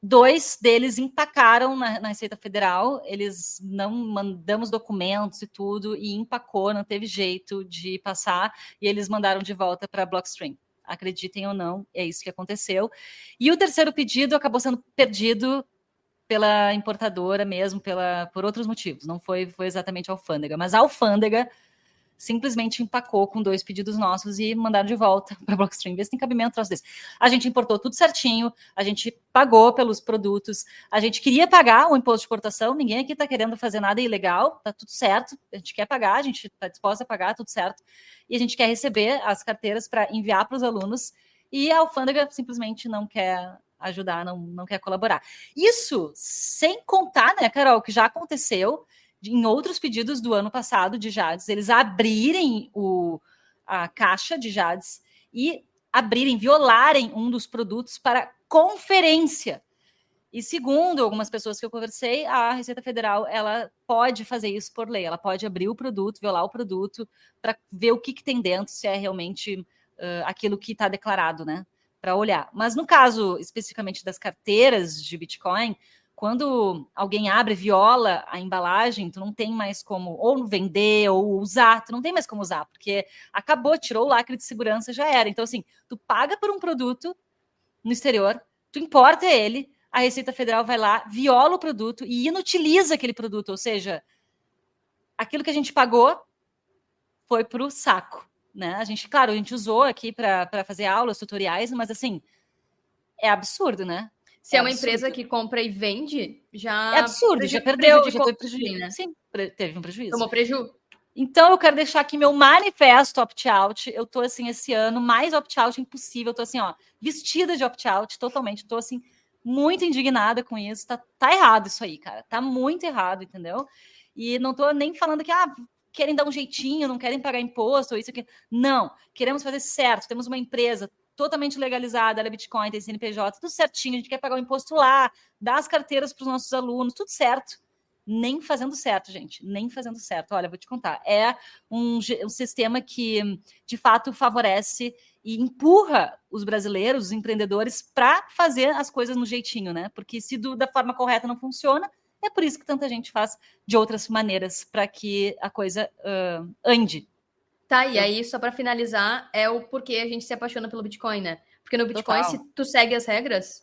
Speaker 1: 2 deles empacaram na Receita Federal, eles não mandamos documentos e tudo, e empacou, não teve jeito de passar, e eles mandaram de volta para a Blockstream. Acreditem ou não, é isso que aconteceu. E o 3º pedido acabou sendo perdido pela importadora mesmo, por outros motivos. Não foi exatamente a alfândega, mas a alfândega simplesmente empacou com 2 pedidos nossos e mandaram de volta para a Blockstream. Vê se tem cabimento troço desse. A gente importou tudo certinho, a gente pagou pelos produtos, a gente queria pagar o imposto de exportação, ninguém aqui está querendo fazer nada ilegal, tá tudo certo, a gente quer pagar, a gente está disposta a pagar, tudo certo, e a gente quer receber as carteiras para enviar para os alunos, e a alfândega simplesmente não quer ajudar, não quer colaborar. Isso sem contar, né, Carol, que já aconteceu em outros pedidos do ano passado de Jades, eles abrirem a caixa de Jades e violarem um dos produtos para conferência. E segundo algumas pessoas que eu conversei, a Receita Federal ela pode fazer isso por lei, ela pode abrir o produto, violar o produto para ver o que tem dentro, se é realmente aquilo que está declarado, né? Para olhar. Mas no caso especificamente das carteiras de Bitcoin, quando alguém abre, viola a embalagem, tu não tem mais como ou vender ou usar, tu não tem mais como usar, porque acabou, tirou o lacre de segurança, já era. Então, assim, tu paga por um produto no exterior, tu importa ele, a Receita Federal vai lá, viola o produto e inutiliza aquele produto, ou seja, aquilo que a gente pagou foi pro saco. Né? A gente usou aqui para fazer aulas, tutoriais, mas assim, é absurdo, né?
Speaker 2: Se é uma empresa que compra e vende, já...
Speaker 1: É absurdo, já perdeu, já teve prejuízo. Né? Sim, teve um prejuízo.
Speaker 2: Tomou prejuízo.
Speaker 1: Então, eu quero deixar aqui meu manifesto opt-out. Eu tô, assim, esse ano, mais opt-out impossível. Eu tô, assim, ó, vestida de opt-out, totalmente. Tô, assim, muito indignada com isso. Tá errado isso aí, cara. Tá muito errado, entendeu? E não tô nem falando que, querem dar um jeitinho, não querem pagar imposto, ou isso aqui. Não, queremos fazer certo. Temos uma empresa totalmente legalizada, ela é Bitcoin, tem CNPJ, tudo certinho, a gente quer pagar o imposto lá, dar as carteiras para os nossos alunos, tudo certo. Nem fazendo certo, gente, nem fazendo certo. Olha, vou te contar, é um sistema que, de fato, favorece e empurra os brasileiros, os empreendedores, para fazer as coisas no jeitinho, né? Porque se da forma correta não funciona, é por isso que tanta gente faz de outras maneiras para que a coisa ande.
Speaker 2: Tá, e aí, só para finalizar, é o porquê a gente se apaixona pelo Bitcoin, né? Porque no Bitcoin, se tu segue as regras,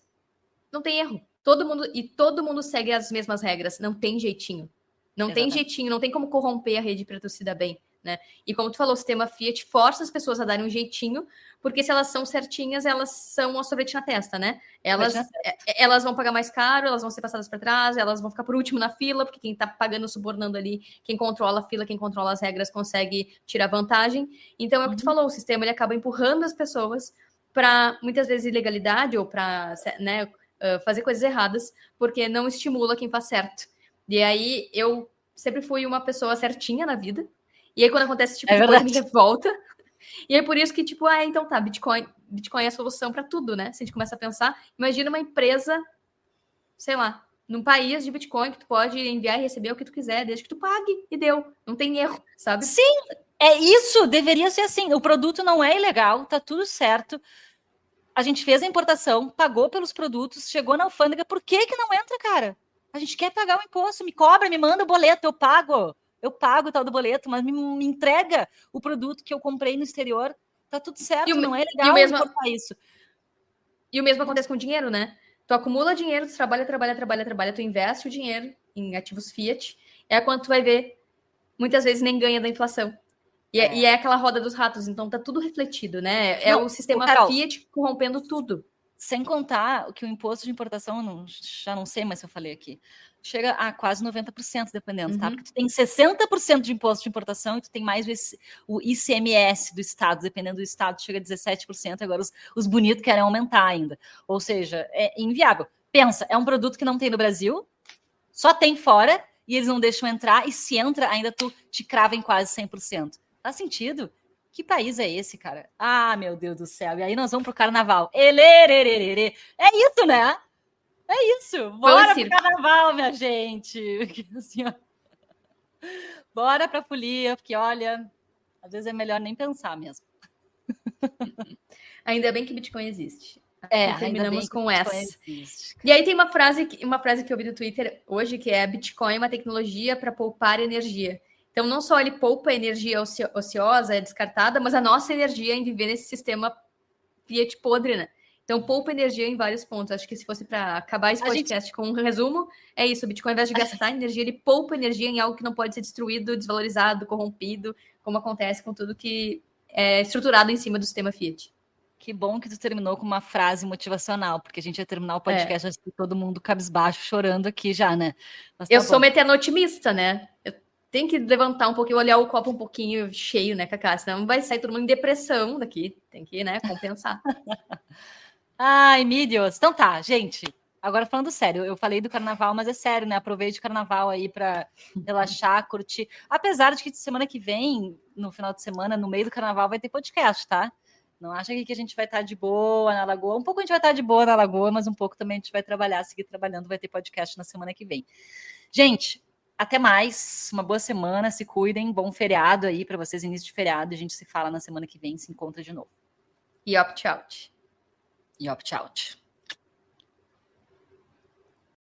Speaker 2: não tem erro. Todo mundo segue as mesmas regras, não tem jeitinho. Não tem jeitinho, não tem como corromper a rede para tu se dar bem, né? E como tu falou, o sistema Fiat força as pessoas a darem um jeitinho, porque se elas são certinhas, elas são um sorvete na testa, né? Elas vão pagar mais caro, elas vão ser passadas para trás, elas vão ficar por último na fila, porque quem tá pagando, subornando ali, quem controla a fila, quem controla as regras, consegue tirar vantagem. Então, é o que tu falou, o sistema ele acaba empurrando as pessoas para, muitas vezes, ilegalidade ou para, né, fazer coisas erradas, porque não estimula quem faz certo. E aí, eu sempre fui uma pessoa certinha na vida, e aí, quando acontece esse tipo de coisa, me revolta. E é por isso que, tipo, então tá, Bitcoin é a solução para tudo, né? Se a gente começa a pensar, imagina uma empresa, sei lá, num país de Bitcoin que tu pode enviar e receber o que tu quiser, desde que tu pague, e deu. Não tem erro, sabe?
Speaker 1: Sim, é isso, deveria ser assim. O produto não é ilegal, tá tudo certo. A gente fez a importação, pagou pelos produtos, chegou na alfândega, por que não entra, cara? A gente quer pagar o imposto, me cobra, me manda o boleto, eu pago o tal do boleto, mas me entrega o produto que eu comprei no exterior, tá tudo certo, não é legal importar isso.
Speaker 2: E o mesmo acontece com o dinheiro, né? Tu acumula dinheiro, tu trabalha, tu investe o dinheiro em ativos fiat, quando tu vai ver, muitas vezes nem ganha da inflação. E é aquela roda dos ratos, então tá tudo refletido, né? O sistema fiat corrompendo tudo.
Speaker 1: Sem contar que o imposto de importação, já não sei mais se eu falei aqui, chega a quase 90%, dependendo, tá? Porque tu tem 60% de imposto de importação e tu tem mais o ICMS do estado, dependendo do estado, chega a 17%, agora os bonitos querem aumentar ainda. Ou seja, é inviável. Pensa, é um produto que não tem no Brasil, só tem fora, e eles não deixam entrar, e se entra, ainda tu te crava em quase 100%. Faz sentido? Que país é esse, cara? Ah, meu Deus do céu. E aí nós vamos pro carnaval. É isso, né? É isso. Bora pro carnaval, minha gente. Assim, ó. Bora pra folia, porque, olha, às vezes é melhor nem pensar mesmo.
Speaker 2: Ainda bem que Bitcoin existe.
Speaker 1: Terminamos
Speaker 2: com essa. Existe. E aí tem uma frase que eu vi no Twitter hoje, que é: Bitcoin é uma tecnologia para poupar energia. Então, não só ele poupa energia ociosa, descartada, mas a nossa energia em viver nesse sistema fiat podre, né? Então, poupa energia em vários pontos. Acho que se fosse para acabar esse podcast com um resumo, é isso. O Bitcoin, ao invés de gastar energia, ele poupa energia em algo que não pode ser destruído, desvalorizado, corrompido, como acontece com tudo que é estruturado em cima do sistema fiat.
Speaker 1: Que bom que tu terminou com uma frase motivacional, porque a gente ia terminar o podcast assim, todo mundo cabisbaixo, chorando aqui já, né?
Speaker 2: Mas tá eu sou metendo otimista, né? Tem que levantar um pouquinho, olhar o copo um pouquinho cheio, né, Cacá? Senão vai sair todo mundo em depressão daqui. Tem que, né, compensar.
Speaker 1: Ai, mídios. Então tá, gente. Agora falando sério, eu falei do carnaval, mas é sério, né? Aproveite o carnaval aí para relaxar, curtir. Apesar de que semana que vem, no final de semana, no meio do carnaval, vai ter podcast, tá? Não acha que a gente vai estar de boa na Lagoa. Um pouco a gente vai estar de boa na Lagoa, mas um pouco também a gente vai trabalhar, seguir trabalhando, vai ter podcast na semana que vem. Gente, até mais, uma boa semana, se cuidem, bom feriado aí para vocês, início de feriado, a gente se fala na semana que vem, se encontra de novo.
Speaker 2: E opt-out.
Speaker 1: E opt-out.